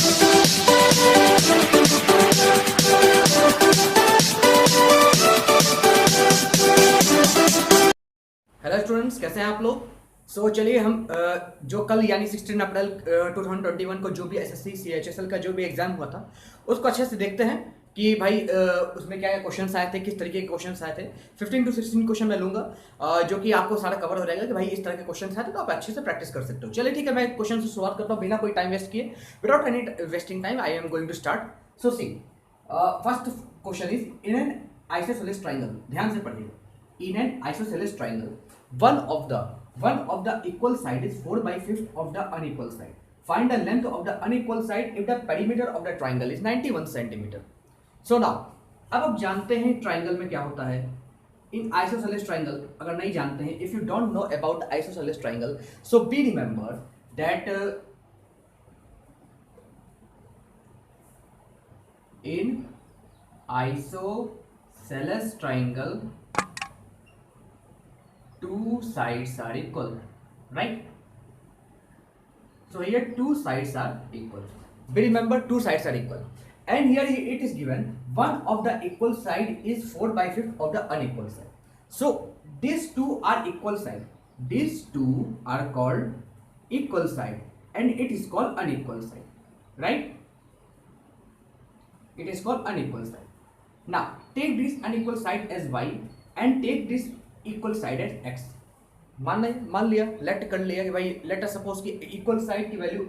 Hello students, कैसे हैं आप लोग। चलिए हम जो कल यानी 16 अप्रैल 2021 को जो भी एसएससी सीएचएसएल का जो भी एग्जाम हुआ था उसको अच्छे से देखते हैं कि भाई उसमें क्या क्वेश्चंस आए थे, किस तरीके के क्वेश्चंस आए थे। 15 टू 16 क्वेश्चन मैं लूंगा जो कि आपको सारा कवर हो जाएगा कि भाई इस तरह के क्वेश्चंस आए थे तो आप अच्छे से प्रैक्टिस कर सकते हो। चलिए ठीक है, मैं क्वेश्चन से शुरुआत करता हूँ बिना कोई टाइम वेस्ट किए। Without any wasting time I am going to start. So see, first question is in an isosceles triangle. ध्यान से पढ़िए। In an isosceles triangle, one of the equal side is 4/5 of the unequal side. Find the length of the unequal side if the perimeter of the triangle is 91 centimeter. So now, अब आप जानते हैं triangle में क्या होता है। इन isosceles triangle अगर नहीं जानते हैं, if you don't know about isosceles triangle, so be remember that in isosceles triangle two sides are equal, right? So here two sides are equal. Be remember two sides are equal, and here it is given one of the equal side is 4/5 of the unequal side. So these two are equal side. These two are called equal side, and it is called unequal side, right? It is called unequal side. Now take this unequal side as y and take this equal side at x. मान लिया, let कर लिया कि भाई let us suppose कि equal side की value,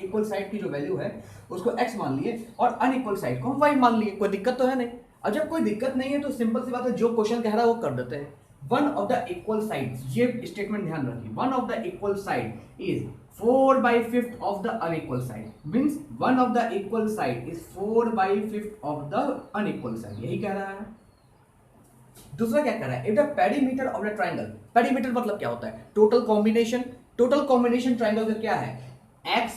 equal side की जो वैल्यू है उसको x मान लिए और अनइक्वल साइड को हम y मान लिए। कोई दिक्कत तो है नहीं। अब जब कोई दिक्कत नहीं है तो सिंपल सी बात है, जो क्वेश्चन कह रहा है वो कर देते हैं। One of the equal side, ये स्टेटमेंट ध्यान रखिए, one of the equal side is 4/5 of the unequal side. Means one of the equal side is 4/5 of the unequal side, यही कह रहा है। दूसरा क्या कर रहा है, if the perimeter of the triangle. Perimeter मतलब क्या होता है, total combination. Total combination triangle का क्या है, x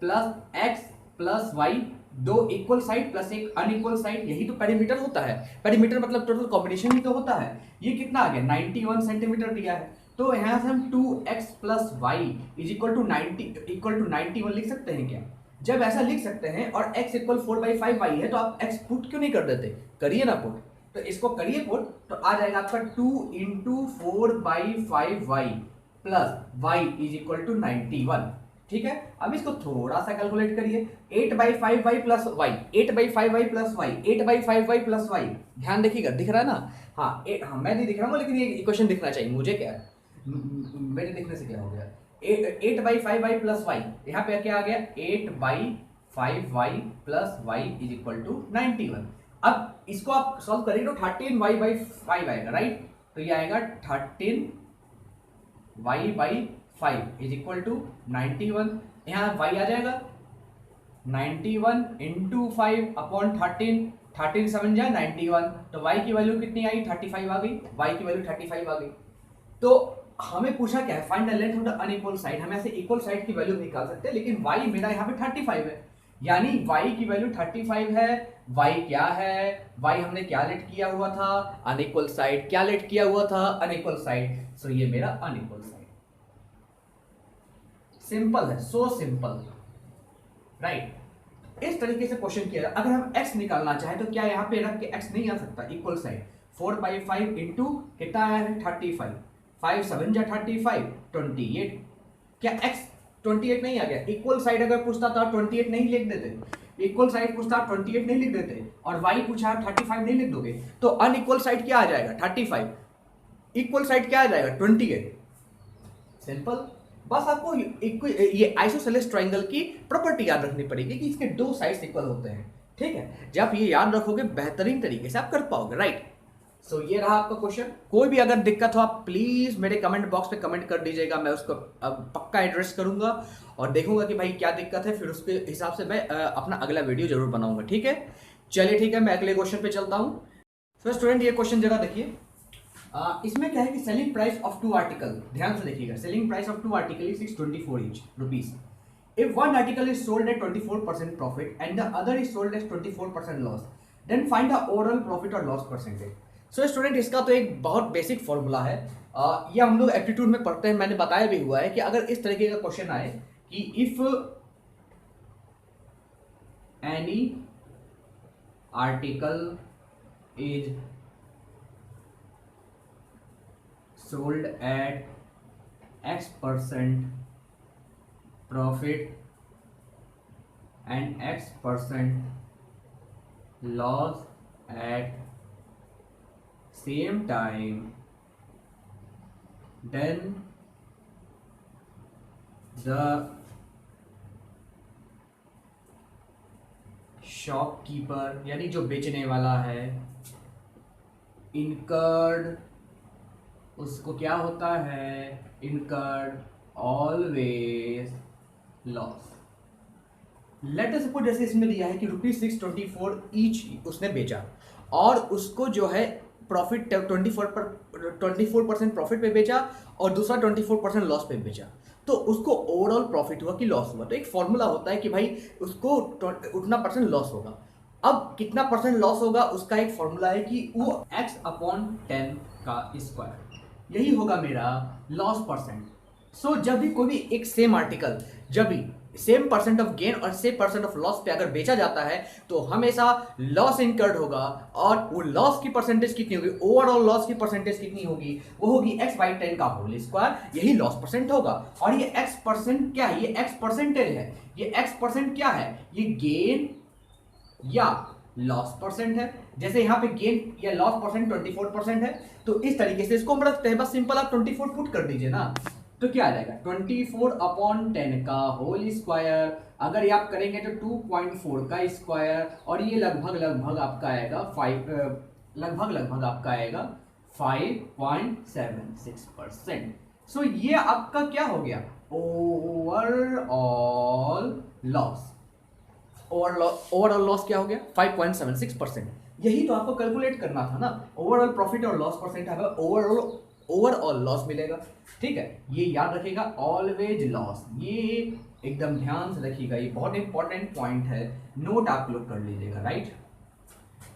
प्लस y, दो इक्वल साइड प्लस एक अनइक्वल साइड, यही तो पेरीमीटर होता है। पेरीमीटर मतलब टोटल कॉम्बिनेशन ही तो होता है। ये कितना आ गया, 91 सेंटीमीटर दिया है, तो यहां से हम 2x plus y is equal to 91 लिख सकते हैं क्या। जब ऐसा लिख सकते हैं और x इक्वल 4/5 y है तो आप x पुट क्यों नहीं कर देते, करिए ना पुट। तो इसको करिए पुट, तो आ जाएगा आपका 2 into 4/5y plus y is equal to 91। ठीक है, अब इसको थोड़ा सा कैलकुलेट करिए। 8/5y plus y, 8/5y plus y, 8/5y plus y. ध्यान देखिएगा, दिख रहा है ना। हाँ, मैं नहीं दिख रहा हूँ लेकिन ये इक्वेशन दिखना चाहिए मुझे। क्या है, मेरे दिखने से क्या हो गया, 8/5y प्लस वाई, यहाँ पे क्या आ गया 8/5y plus y is equal to 91। अब इसको आप सॉल्व करेंगे तो 13y/5 आएगा, राइट। तो ये आएगा 13y/5 इज इक्वल टू 91। यहाँ y आ जाएगा 91 इंटू 5 अपॉन 13 7 जा 91। तो y की वैल्यू कितनी आई, 35 आ गई। y की वैल्यू 35 आ गई। तो हमें पूछा क्या है, find the length of the unequal side. हम ऐसे इक्वल साइड की वैल्यू निकाल सकते हैं, लेकिन y मेरा यहाँ पे 35 है, यानी y की वैल्यू 35 है। y क्या है, y हमने क्या लेट किया हुआ था, अनइक्वल साइड। क्या लेट किया हुआ था, अनइक्वल साइड। सो ये मेरा अनइक्वल साइड। सिंपल है, सो सिंपल, राइट। इस तरीके से क्वेश्चन किया। अगर हम x निकालना चाहे तो क्या यहाँ पे रख के x नहीं आ सकता, इक्वल साइड 4/5 इंटू कितना आया है 35, 5 7 जा 35, 28। क्या x 28 नहीं आ गया। इक्वल साइड अगर पूछता था 28 नहीं लिख देते, इक्वल साइड पूछता 28 नहीं लिख देते, और y पूछा 35 नहीं लिख दोगे। तो अनइक्वल साइड क्या आ जाएगा 35, इक्वल साइड क्या आ जाएगा 28। सिंपल। बस आपको ये आइसोसेलेस ट्राइंगल की प्रॉपर्टी याद रखनी पड़ेगी कि इसके दो साइड्स इक्वल होते हैं। ठीक है, जब आप ये याद रखोगे बेहतरीन तरीके से आप कर पाओगे, राइट। सो ये रहा आपका क्वेश्चन। कोई भी अगर दिक्कत हो आप प्लीज मेरे कमेंट बॉक्स पे कमेंट कर दीजिएगा, मैं उसको पक्का एड्रेस करूंगा और देखूंगा कि भाई क्या दिक्कत है, फिर उसके हिसाब से मैं अपना अगला वीडियो जरूर बनाऊंगा। ठीक है, चलिए ठीक है, मैं अगले क्वेश्चन पे चलता हूं। तो स्टूडेंट ये क्वेश्चन जरा देखिए। इसमें क्या है कि सेलिंग प्राइस ऑफ 2 आर्टिकल, ध्यान से देखिएगा, selling price of 2 article is 624 each rupees. If one article is sold at 24% profit and the other is sold at 24% loss, then find the overall profit or loss percentage. So student इसका तो एक बहुत basic formula है, ये हम लोग aptitude में पढ़ते हैं, मैंने बताया भी हुआ है कि अगर इस तरीके का क्वेश्चन आए कि if any article is sold at X% profit and X% loss at same time, then the shopkeeper यानी जो बेचने वाला है incurred, उसको क्या होता है, incurred always loss। Late us suppose जैसे इसमें दिया है कि ₹624 ईच उसने बेचा और उसको जो है प्रॉफिट 24% प्रॉफिट पे बेचा और दूसरा 24% लॉस पे बेचा, तो उसको ओवरऑल प्रॉफिट हुआ कि लॉस हुआ। तो एक फॉर्मूला होता है कि भाई उसको उतना परसेंट लॉस होगा। अब कितना परसेंट लॉस होगा उसका एक फॉर्मूला है कि वो x/10 का स्क्वायर, यही होगा मेरा लॉस परसेंट। सो जब भी कोई भी एक सेम आर्टिकल जब भी सेम परसेंट ऑफ गेन और सेम परसेंट ऑफ लॉस पे अगर बेचा जाता है तो हमेशा लॉस इनकर्ड होगा और वो लॉस की परसेंटेज कितनी होगी, ओवरऑल लॉस की परसेंटेज कितनी होगी, वो होगी x/10 का होल स्क्वायर, यही लॉस परसेंट होगा। और ये x% क्या है, ये x परसेंटेज है, ये x% क्या है, ये गेन या लॉस परसेंट है। जैसे यहाँ पे गेन या लॉस परसेंट 24% है, तो इस तरीके से इसको हम रखते हैं। बस सिंपल आप 24 पुट कर दीजिए ना, तो क्या आ जाएगा 24/10 का होल स्क्वायर। अगर ये आप करेंगे तो 2.4 का स्क्वायर और ये लगभग आपका आएगा 5.76%। सो ये आपका क्या हो गया, ओवरऑल लॉस। ओवरऑल लॉस क्या हो गया 5.76%। यही तो आपको कैलकुलेट करना था ना, ओवरऑल प्रॉफिट और लॉस परसेंट है, ओवरऑल लॉस मिलेगा। ठीक है, ये याद रखिएगा, ऑलवेज लॉस, ये एकदम ध्यान से रखिएगा, ये बहुत इंपॉर्टेंट पॉइंट है, नोट आप लोग कर लीजिएगा, राइट।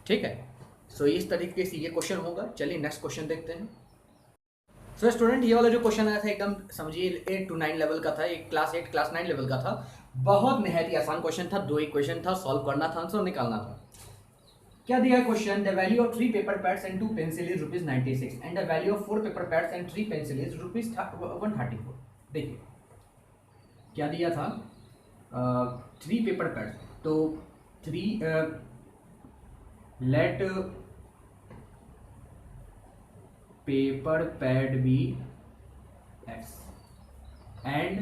ठीक है, सो इस तरीके से ये क्वेश्चन होगा। चलिए नेक्स्ट क्वेश्चन देखते हैं। सो स्टूडेंट, ये वाला जो क्वेश्चन आया था एकदम समझिए 8 to 9 लेवल का था, एक क्लास 8 क्लास 9 लेवल का था। बहुत निहायत ही आसान क्वेश्चन था, 2 इक्वेशन था, सॉल्व करना था, आंसर निकालना था। क्या दिया है question, the value of 3 paper pads and 2 pencil is ₹96 and the value of 4 paper pads and 3 pencil is ₹134। देखिए क्या दिया था, 3 पेपर पैड्स, तो 3 let paper pad be X and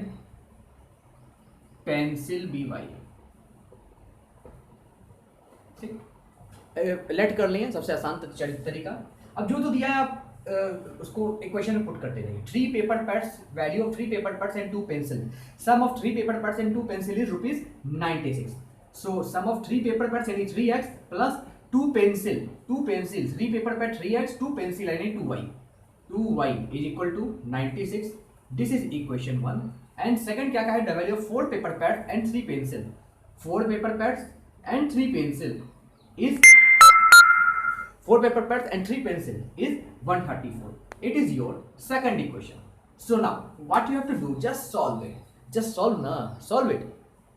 pencil be Y। ठीक, लेट कर लिए, सबसे आसान तरीका। अब जो दिया है आप उसको इक्वेशन में पुट करते रहिए। 3 paper pads, value of 3 paper pads and 2 pencil, sum of 3 paper pads and 2 pencil is ₹96। So sum of 3 paper pads यानी 3x plus 2 pencil 3 paper pad 3x, 2 pencil यानी 2y is equal to 96। This is equation 1। And second क्या कहा है, the value of 4 paper pads and 3 pencil, 4 paper pads and 3 pencil is 4 paper pads and 3 pencil is 134. It is your second equation. So now what you have to do, just solve it. Just solve ना, solve it.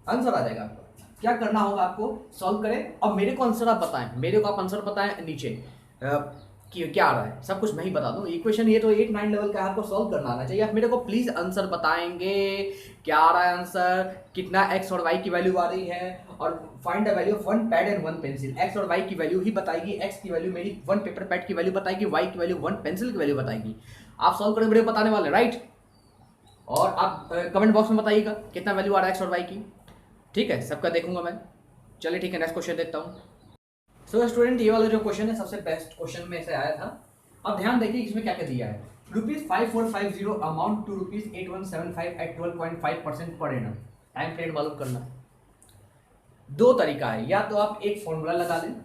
Answer आ जाएगा आपको। क्या करना होगा आपको, solve करें। अब मेरे को आंसर आप बताएं, मेरे को आप आंसर बताएं नीचे कि क्या आ रहा है, सब कुछ मैं ही बता दूं। इक्वेशन ये तो 8-9 लेवल का आपको सॉल्व करना आना चाहिए। आप मेरे को प्लीज आंसर बताएंगे क्या आ रहा है आंसर, कितना x और y की वैल्यू आ रही है, और find the value of 1 pad and 1 pencil. x और y की वैल्यू ही बताएगी, x की वैल्यू मेरी 1 पेपर पैड की वैल्यू बताएगी, y की वैल्यू 1 पेंसिल की वैल्यू बताएगी। आप सॉल्व करके मेरे को बताने वाले, राइट। और आप कमेंट बॉक्स में बताइएगा कितना वैल्यू आ रहा है x और y की। ठीक है, सबका देखूंगा मैं। चलिए ठीक है, नेक्स्ट क्वेश्चन देखता हूँ। सो स्टूडेंट, ये वाला जो क्वेश्चन है सबसे बेस्ट क्वेश्चन में से आया था। अब ध्यान देखिए इसमें क्या क्या दिया है, ₹5450 amount to ₹8175 eight 12.5% per annum. Time period मालूम करना है। 2 तरीका है, या तो आप एक फॉर्मूला लगा लें,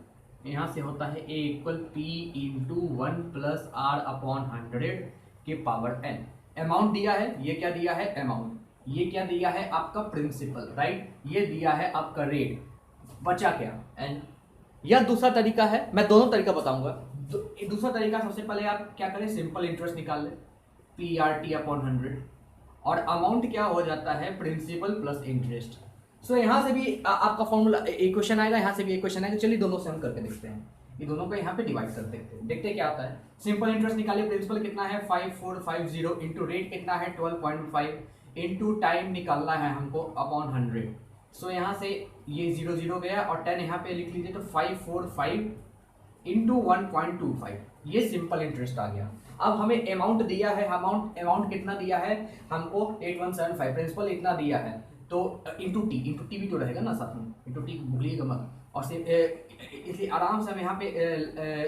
यहाँ से होता है A = P × 1 + R/100 के पावर n। अमाउंट दिया है, ये क्या दिया है अमाउंट, ये क्या दिया है आपका प्रिंसिपल, राइट, ये दिया है आपका रेट, बचा क्या n। या दूसरा तरीका है, मैं दोनों तरीका बताऊंगा। दूसरा तरीका, सबसे पहले आप क्या करें, सिंपल इंटरेस्ट निकाल लें, PRT/100, और अमाउंट क्या हो जाता है प्रिंसिपल प्लस इंटरेस्ट। सो यहाँ से भी आपका फॉर्मूला इक्वेशन आएगा, यहाँ से भी इक्वेशन आएगा। चलिए दोनों से हम करके देखते हैं, ये दोनों को यहाँ पे डिवाइड कर देखते हैं, देखते हैं क्या आता है। सिंपल इंटरेस्ट निकालिए, प्रिंसिपल कितना है 5450 इंटू रेट कितना है 12.5 इंटू टाइम निकालना है हमको अपॉन 100। सो यहाँ से ये 0 0 गया और 10 यहाँ पे लिख लीजिए, तो 545 इंटू 1.25 ये सिंपल इंटरेस्ट आ गया। अब हमें अमाउंट दिया है, अमाउंट कितना दिया है हमको 8175, प्रिंसिपल इतना दिया है, तो इंटू टी भी तो रहेगा ना साथ में, इंटू टी भूलिएगा मत। और इसलिए आराम से हम यहाँ पे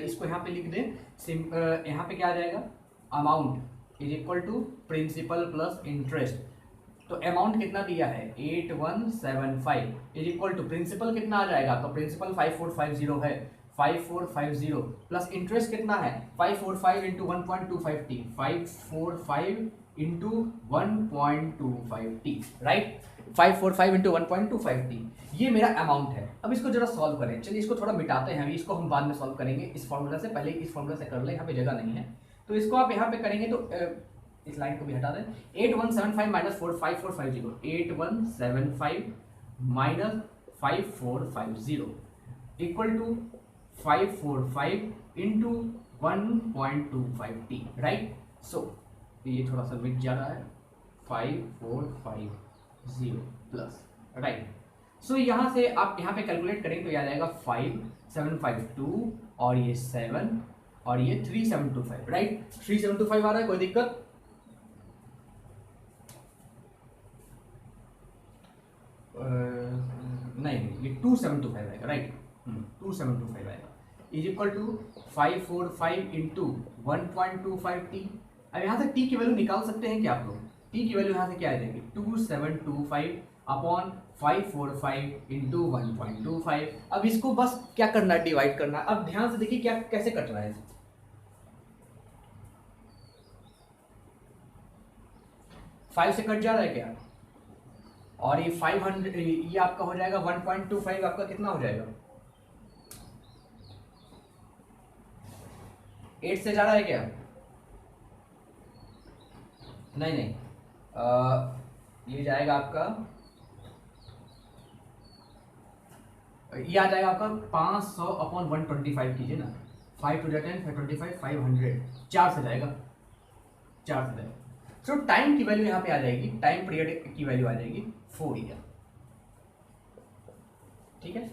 इसको यहाँ पे लिख दें, यहाँ पे क्या आ जाएगा, amount is equal to principal plus interest. तो अमाउंट कितना दिया है 8175 इज इक्वल टू प्रिंसिपल कितना आ जाएगा, तो प्रिंसिपल 5450 है, 5450 प्लस इंटरेस्ट कितना है 545 into 1.25 T, 545 into 1.25 T, right, 545 into 1.25 T, ये मेरा अमाउंट है। अब इसको जरा सॉल्व करें, चलिए इसको थोड़ा मिटाते हैं, इसको हम बाद में सॉल्व करेंगे इस फॉर्मूला से, पहले इस फॉर्मूला से कर ले, यहाँ पे जगह नहीं है, तो इसको आप यहाँ पे करेंगे तो इस लाइन को भी हटा दें। 8175 minus 5450, 8175 minus 5450 equal to 545 into 1.25 T, right. So ये थोड़ा सा मिट जा रहा है, 5450 प्लस, राइट। सो यहाँ से आप यहाँ पे कैलकुलेट करेंगे तो याद आएगा 5752 और ये 7 और ये 3725, राइट। 3725 आ रहा है, कोई दिक्कत नहीं, ये 2725 आएगा, राइट, 2725 आएगा, is equal to 545 into 1.25 t. अब यहाँ से टी की वैल्यू निकाल सकते हैं क्या आप लोग, टी की वैल्यू यहाँ से क्या आ जाएगी 2725 अपॉन 545 इंटू 1.25। अब इसको बस क्या करना है, डिवाइड करना है। अब ध्यान से देखिए क्या कैसे कट रहा है, 5 से कट जा रहा है क्या, और ये 500 ये आपका हो जाएगा 1.25 आपका कितना हो जाएगा 8 से जा रहा है क्या, नहीं ये जाएगा आपका, ये आ जाएगा आपका 500 अपॉन 125 कीजिए ना, 5 टू 10 525 500, 4 से जाएगा, 4 से जाएगा। सो टाइम की वैल्यू यहाँ पे आ जाएगी, टाइम पीरियड की वैल्यू आ जाएगी 4 ईयर, ठीक है।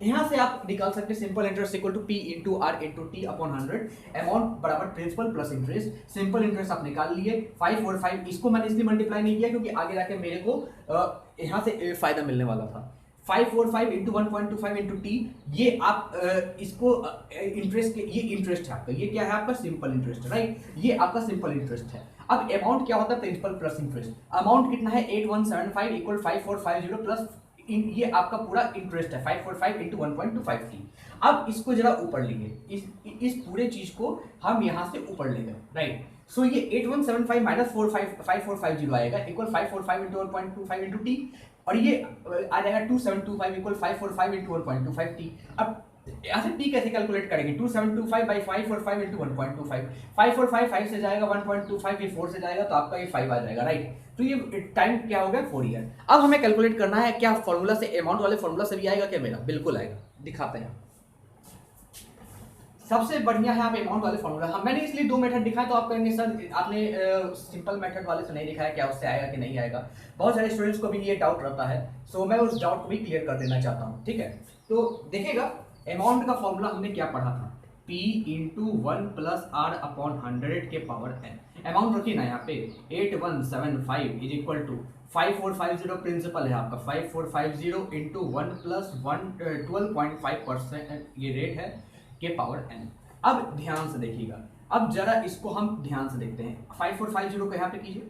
यहाँ से आप निकाल सकते हैं simple interest equal to P into R into T upon 100, amount बराबर principal plus interest. Simple interest आप निकाल लिए 545, इसको मैंने इसलिए मल्टीप्लाई नहीं किया क्योंकि आगे जाके मेरे को यहाँ से फायदा मिलने वाला था। 545 इंटू 1.25 इंटू टी, ये आप इसको इंटरेस्ट के, ये इंटरेस्ट है आपका, ये क्या है आपका सिंपल इंटरेस्ट, राइट, ये आपका सिंपल इंटरेस्ट है। अब अमाउंट क्या होता है प्रिंसिपल प्लस इंटरेस्ट, अमाउंट कितना है 8175 इक्वल 5450 प्लस ये आपका पूरा इंटरेस्ट है 545 इंटू 1.25 टी। अब इसको जरा ऊपर लेंगे, इस पूरे चीज को हम यहाँ से ऊपर लेंगे, राइट। सो ये 8175 माइनस 5450 आएगा इक्वल 545 इंटू 1.25 इंटू टी, और ये आ जाएगा 2725 इक्वल 545 इंटू 1.25 टी। अब यहाँ से टी कैसे कैलकुलेट करेंगे, 2725 बाई 545 इंटू 1.25, 545 5 से जाएगा, 1.25 ये 4 से जाएगा, तो आपका ये 5 आ जाएगा, राइट। तो ये टाइम क्या हो गया 4 ईयर। अब हमें कैलकुलेट करना है, क्या फॉर्मूला से, अमाउंट वाले फॉर्मूला से भी आएगा क्या मेरा, बिल्कुल आएगा, दिखाते हैं। सबसे बढ़िया है आप अमाउंट वाले फॉर्मूला, हाँ मैंने इसलिए 2 मेथड दिखाए, तो आप कहेंगे सर आपने सिंपल मेथड वाले से नहीं दिखाया, क्या उससे आएगा कि नहीं आएगा। बहुत सारे स्टूडेंट्स को भी ये डाउट रहता है, सो मैं उस डाउट को भी क्लियर कर देना चाहता हूँ, ठीक है। तो देखिएगा अमाउंट का फॉर्मूला हमने क्या पढ़ा था, P into 1 plus r upon 100 के पावर n। अमाउंट रखिए ना यहाँ पे 8175 इज इक्वल टू 5450 प्रिंसिपल है आपका, 5450 इंटू 1 प्लस 12.5% ये रेट है के पावर n। अब ध्यान से देखिएगा, अब जरा इसको हम ध्यान से देखते हैं, 5450 को यहाँ पे कीजिए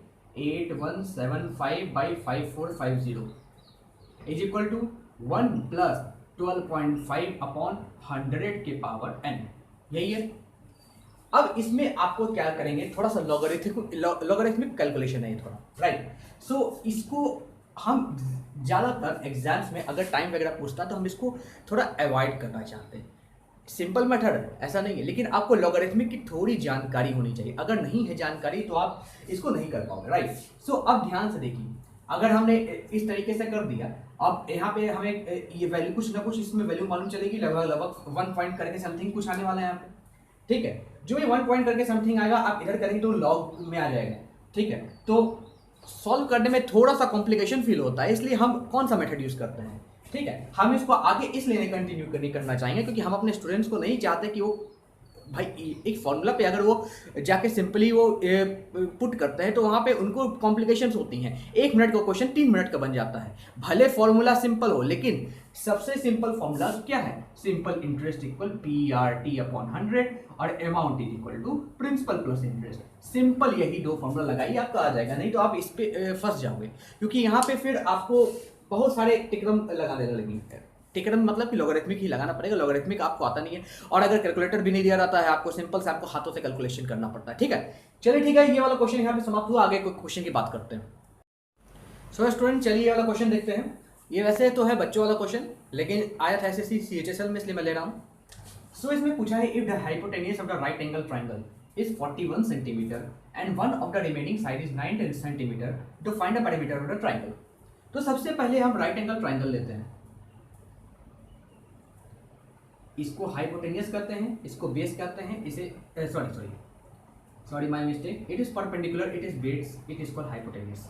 8175 by 5450 is equal to 1 plus 12.5 upon 100 के पावर n, यही है। अब इसमें आपको क्या करेंगे, थोड़ा सा लॉगरिथमिक कैलकुलेशन है ये थोड़ा, राइट। सो इसको हम ज़्यादातर एग्जाम्स में अगर टाइम वगैरह पूछता है तो हम इसको थोड़ा अवॉइड करना चाहते हैं। सिंपल मेथड ऐसा नहीं है, लेकिन आपको लॉगरिथमिक की थोड़ी जानकारी होनी चाहिए, अगर नहीं है जानकारी तो आप इसको नहीं कर पाओगे, राइट। सो अब ध्यान से देखिए, अगर हमने इस तरीके से कर दिया, अब यहाँ पे हमें ये वैल्यू कुछ ना कुछ इसमें वैल्यू मालूम चलेगी, लगभग लगभग 1 पॉइंट करके समथिंग कुछ आने वाला है यहाँ पे, ठीक है। जो ये 1 पॉइंट करके समथिंग आएगा, आप इधर करेंगे तो लॉग में आ जाएगा, ठीक है। तो सॉल्व करने में थोड़ा सा कॉम्प्लिकेशन फील होता है, इसलिए हम कौन सा मेथड यूज करते हैं, ठीक है। हम इसको आगे इसलिए कंटिन्यू नहीं करना चाहेंगे क्योंकि हम अपने स्टूडेंट्स को नहीं चाहते कि वो भाई एक फॉर्मूला पे अगर वो जाके सिंपली वो पुट करते हैं तो वहाँ पे उनको कॉम्प्लिकेशंस होती हैं। 1 मिनट का क्वेश्चन 3 मिनट का बन जाता है, भले फॉर्मूला सिंपल हो, लेकिन सबसे सिंपल फॉर्मूला क्या है, simple interest equal PRT upon 100 और amount is equal to principal plus interest. Simple यही 2 फॉर्मूला लगाइए, आपका आ जाएगा। नहीं तो आप इस पे फंस जाओगे, क्योंकि यहाँ पे फिर आपको बहुत सारे टिकरम लगाने लगेंगे। टिकरम मतलब कि लॉगरिथमिक ही लगाना पड़ेगा, लॉगरिथमिक आपको आता नहीं है, और अगर कैलकुलेटर भी नहीं दिया जाता है आपको, सिंपल से आपको हाथों से कैलकुलेशन करना पड़ता है, ठीक है। चलिए ठीक है, ये वाला क्वेश्चन यहाँ पे समाप्त हुआ, आगे कोई क्वेश्चन की बात करते हैं। सो स्टूडेंट चलिए ये वाला क्वेश्चन देखते हैं। ये वैसे तो है बच्चों वाला क्वेश्चन, लेकिन आया था SSC CHSL में, इसलिए मैं ले रहा हूँ। सो इसमें पूछा है, if the hypotenuse of the right angle triangle is 41 centimetre and one of the remaining side is 9 centimetre, to find the perimeter of the triangle. तो सबसे पहले हम राइट एंगल ट्राइंगल लेते हैं, इसको हाइपोटेन्यूस करते हैं, इसको बेस करते हैं, इसे sorry my mistake, it is perpendicular, it is base, it is called hypotenuse.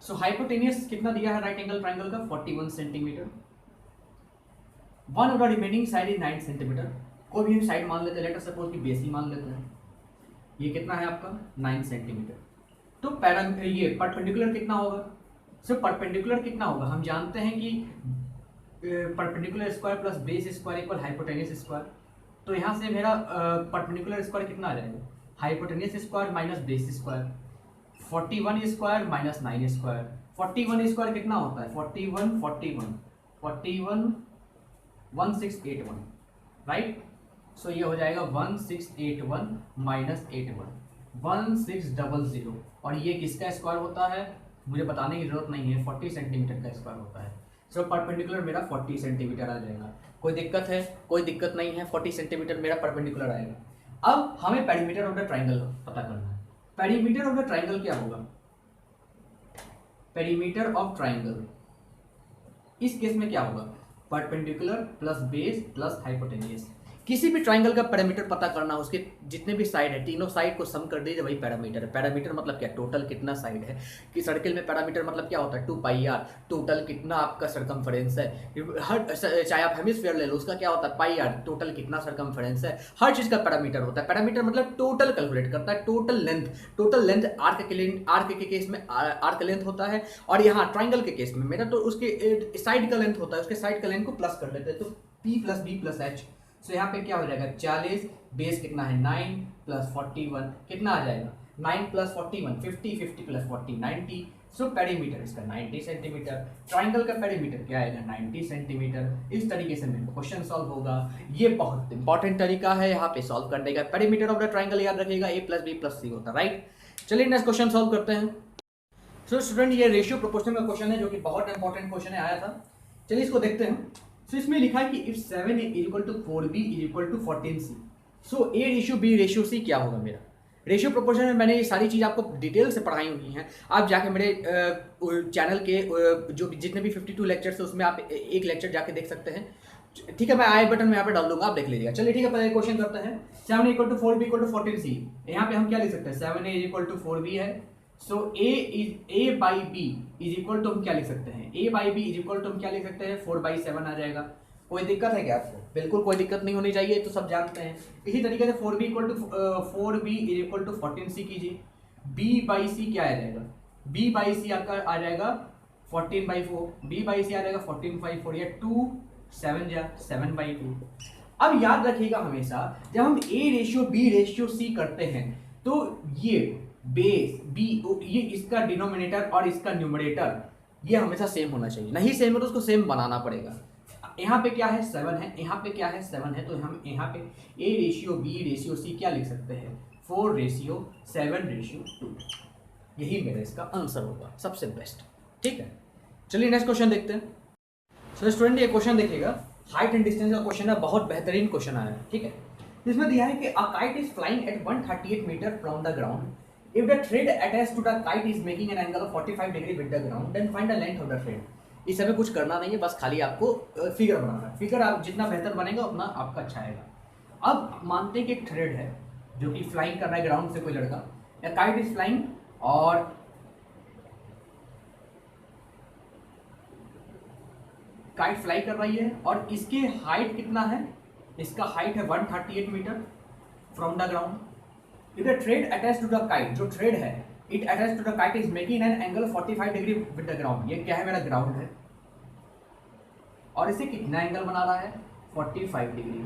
So hypotenuse कितना दिया है राइट एंगल ट्राइंगल का, 41 centimetre. One of the remaining side is 9 centimetre. कोई भी साइड मान लेते हैं, लेटर सपोज कि बेस ही मान लेते हैं। ये कितना है आपका 9 सेंटीमीटर। तो ये परपेंडिकुलर कितना होगा, सो परपेंडिकुलर कितना होगा, हम जानते हैं कि perpendicular square plus base square equal hypotenuse square. तो यहाँ से मेरा परपेंडिकुलर स्क्वायर कितना आ जाएगा, hypotenuse square minus base square, 41 square minus 9 square. 41 square कितना होता है, 41 1681, राइट। सो ये हो जाएगा 1681 माइनस 81 1600, और ये किसका स्क्वायर होता है मुझे बताने की जरूरत नहीं है, 40 सेंटीमीटर का स्क्वायर होता है। सो परपेंडिकुलर मेरा 40 सेंटीमीटर आ जाएगा। कोई दिक्कत है, कोई दिक्कत नहीं है, 40 सेंटीमीटर मेरा परपेंडिकुलर आएगा। अब हमें पेरीमीटर ऑफ द ट्राइंगल पता करना है। पेरीमीटर ऑफ द ट्राइंगल क्या होगा, पेरीमीटर ऑफ ट्राइंगल इस केस में क्या होगा, perpendicular plus base plus hypotenuse. किसी भी ट्राइंगल का पैरामीटर पता करना, उसके जितने भी साइड है, तीनों साइड को सम कर दीजिए, वही पैरामीटर है। पैरामीटर मतलब क्या, टोटल कितना साइड है। कि सर्किल में पैरामीटर मतलब क्या होता है, 2πr, टोटल कितना आपका सरकमफेरेंस है। हर चाहे आप हेमिस्फीयर ले लो, उसका क्या होता है πr, टोटल कितना सरकमफेरेंस है। हर चीज का पैरामीटर होता है। पैरामीटर मतलब टोटल कैलकुलेट करता है, टोटल लेंथ आर्क के केस में आर्क लेंथ होता है, और यहाँ ट्राइंगल के केस में मेरा तो उसके साइड का लेंथ होता है, उसके साइड का लेंथ को प्लस कर लेते हैं, तो p plus b plus h। सो यहाँ पे क्या हो जाएगा 40, बेस कितना है 9 प्लस 41 कितना आ जाएगा 9 प्लस 41 50, 50 प्लस 40 90। सो पेरीमीटर इसका 90 सेंटीमीटर। ट्राइंगल का पेरीमीटर क्या आएगा 90 सेंटीमीटर। इस तरीके से मेरे क्वेश्चन सॉल्व होगा। ये बहुत इंपॉर्टेंट तरीका है यहाँ पे सॉल्व करने का। पेरीमीटर ऑफ द ट्राइंगल याद रखिएगा, a plus b plus c होता है, राइट। चलिए नेक्स्ट क्वेश्चन सॉल्व करते हैं। सो स्टूडेंट ये रेशियो प्रोपोर्शनल का क्वेश्चन है, जो कि बहुत इंपॉर्टेंट क्वेश्चन है, आया था। चलिए इसको देखते हैं। सो इसमें लिखा है कि if 7 is equal to 4b is equal to 14c, so a ratio b ratio c क्या होगा मेरा। रेशियो प्रोपोर्शन में मैंने ये सारी चीज़ आपको डिटेल से पढ़ाई हुई हैं। आप जाके मेरे चैनल के जो जितने भी 52 लेक्चर्स है उसमें आप एक लेक्चर जाके देख सकते हैं, ठीक है। मैं आई बटन में यहाँ पे डाल दूंगा, आप देख लीजिएगा। चलिए ठीक है, पहले क्वेश्चन करते हैं। 7 equal to 4b equal to 14c, यहाँ पे हम क्या लिख सकते हैं, 7a is equal to 4b है। So a by b is equal to हम क्या लिख सकते हैं, a by b is equal to हम क्या लिख सकते हैं 4/7 आ जाएगा। कोई दिक्कत है क्या आपको, बिल्कुल कोई दिक्कत नहीं होनी चाहिए, तो सब जानते हैं। इसी तरीके से 4b equal to 4b is equal to 14c कीजिए। b बाई c क्या आ जाएगा, b बाई c आपका आ जाएगा 14/4, b बाई c आ जाएगा 14/4 या 2 7 जा 7/2। अब याद रखिएगा हमेशा जब हम a ratio b ratio c करते हैं तो ये बेस b ये इसका डिनोमिनेटर और इसका न्यूमरेटर ये हमेशा सेम होना चाहिए। नहीं सेम है तो उसको सेम बनाना पड़ेगा। यहाँ पे क्या है 7 है, यहाँ पे क्या है 7 है, तो हम यहाँ पे a ratio b ratio c क्या लिख सकते हैं 4 रेशियो 7 रेशियो 2। यही मेरा इसका आंसर होगा, सबसे बेस्ट, ठीक है। चलिए नेक्स्ट क्वेश्चन देखते हैं। सो स्टूडेंट ये क्वेश्चन देखिएगा, हाइट एंड डिस्टेंस का क्वेश्चन है, बहुत बेहतरीन क्वेश्चन आया है, ठीक है। इसमें दिया है कि a kite is flying at 138 metre from the ground If the thread attached to the kite is making an angle of 45 degree with the ground, then find the length of the thread. इस समय कुछ करना नहीं है, बस खाली आपको figure बनाना है. फिगर आप जितना बेहतर बनेगा उतना आपका अच्छा आएगा. अब मानते हैं कि एक थ्रेड है जो कि फ्लाइंग कर रहा है ग्राउंड से कोई लड़का, या काइट इज फ्लाइंग और काइट फ्लाई कर रही है और इसके हाइट कितना है, इसका हाइट है 138 metre from the ground. If the thread attach to the kite, जो थ्रेड है it attach to the kite is making an angle 45 degree with the ground. ये क्या है, मेरा ग्राउंड है और इसे कितना एंगल बना रहा है, 45 डिग्री.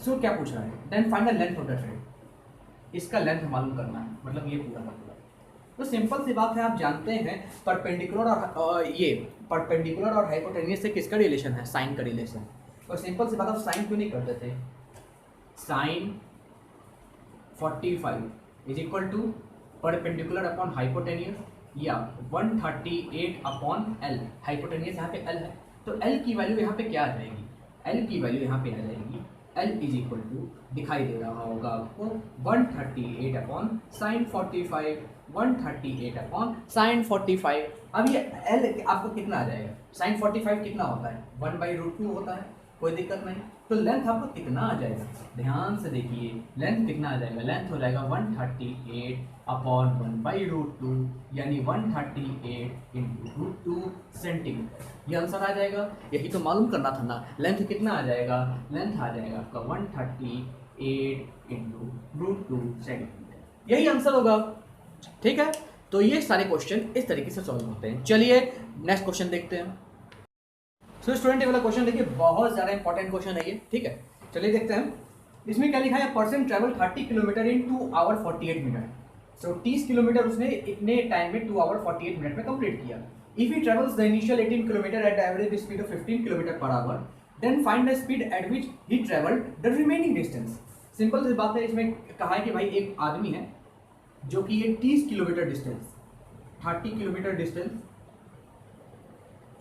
सो क्या पूछ रहा है, then find the length of the thread. इसका लेंथ मालूम करना है, मतलब ये पूरा का पूरा. तो सिंपल सी बात है, आप जानते हैं परपेंडिकुलर और ये परपेंडिकुलर और हाइपोटेनियस से किसका रिलेशन है, साइन का रिलेशन. तो सिंपल सी बात, आप साइन क्यों नहीं करते थे. Sine 45 is equal to perpendicular upon hypotenuse या 138 अपॉन एल. हाइपोटेनियस यहाँ पे एल है, तो एल की वैल्यू यहाँ पे क्या आ जाएगी, एल की वैल्यू यहाँ पे आ जाएगी एल इज इक्वल टू, दिखाई दे रहा होगा आपको, 138 अपॉन साइन 45, 138 अपॉन साइन 45. अब ये एल आपको कितना आ जाएगा, साइन 45 कितना होता है, 1/√2 होता है, कोई दिक्कत नहीं. तो लेंथ आपको कितना आ जाएगा, ध्यान से देखिए, लेंथ कितना आ जाएगा, लेंथ हो जाएगा 138 अपॉन 1/√2 यानी 138 इंटू √2 सेंटीमीटर. ये आंसर आ जाएगा. यही तो मालूम करना था ना, लेंथ कितना आ जाएगा, लेंथ आ जाएगा आपका 138 इंटू √2 सेंटीमीटर. यही आंसर होगा. ठीक है, तो ये सारे क्वेश्चन इस तरीके से सॉल्व होते हैं. चलिए नेक्स्ट क्वेश्चन देखते हैं. सो स्टूडेंट, ये वाला क्वेश्चन देखिए, बहुत ज़्यादा इंपॉर्टेंट क्वेश्चन है ये. ठीक है, चलिए देखते हैं. इसमें क्या लिखा है, person travel 30 kilometre in 2 hour 48 minute. So 30 kilometre उसने इतने टाइम में 2 आवर 48 मिनट में कंप्लीट किया. If he travels the initial 18 kilometre at the average speed of 15 kilometre per hour, then find the speed at which he travelled the remaining distance. Simple सी बात है, इसमें कहा है कि भाई एक आदमी है जो कि ये 30 kilometre distance, 30 kilometre distance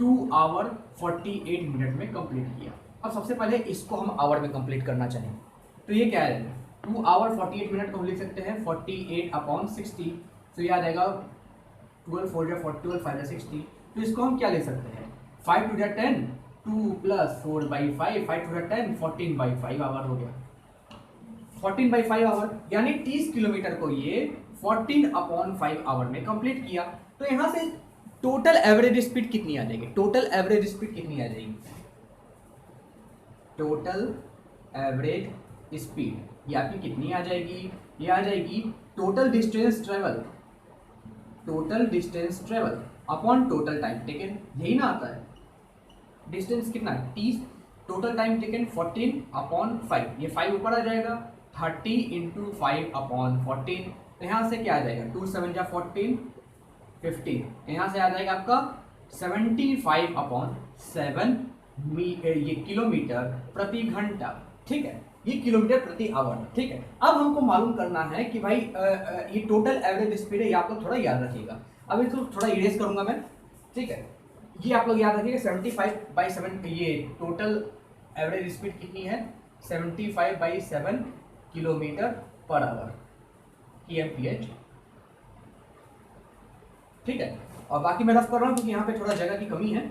2 hour 48 minute में कंप्लीट किया. अब सबसे पहले इसको हम आवर में कंप्लीट करना चाहें तो ये क्या है, 2 आवर 48 मिनट को हम लिख सकते हैं 48 अपॉन 60. तो ये आ जाएगा 12 4 या 12 5 60. तो इसको हम क्या ले सकते हैं, 5 टू 10, 2 प्लस 4/5, 5 टू 10, 14/5 आवर हो गया. 14/5 आवर यानी 30 किलोमीटर को ये 14 अपॉन 5 आवर में कंप्लीट किया. तो यहाँ से टोटल एवरेज स्पीड कितनी आ जाएगी, टोटल एवरेज स्पीड कितनी आ जाएगी, टोटल एवरेज स्पीड ये आपकी कितनी आ जाएगी, ये आ जाएगी total distance travel, total distance travel upon total time taken. यही ना आता है, डिस्टेंस कितना है 30, टोटल टाइम टेकन 14 अपॉन 5. ये 5 ऊपर आ जाएगा, 30 इंटू 5 अपॉन 14. तो यहाँ से क्या आ जाएगा, 2 7 जा 14, 15. यहाँ से आ जाएगा आपका 75 अपॉन 7 ये किलोमीटर प्रति घंटा. ठीक है, ये किलोमीटर प्रति आवर. ठीक है, अब हमको मालूम करना है कि भाई ये टोटल एवरेज स्पीड है, ये आप लोग थोड़ा याद रखिएगा. अब इसको थोड़ा इरेज करूंगा मैं. ठीक है, ये आप लोग याद रखिएगा 75/7. ये टोटल एवरेज स्पीड कितनी है, 75/7 किलोमीटर पर आवर kmph. ठीक है, और बाकी मैं रफ कर रहा हूं क्योंकि यहाँ पे थोड़ा जगह की कमी है.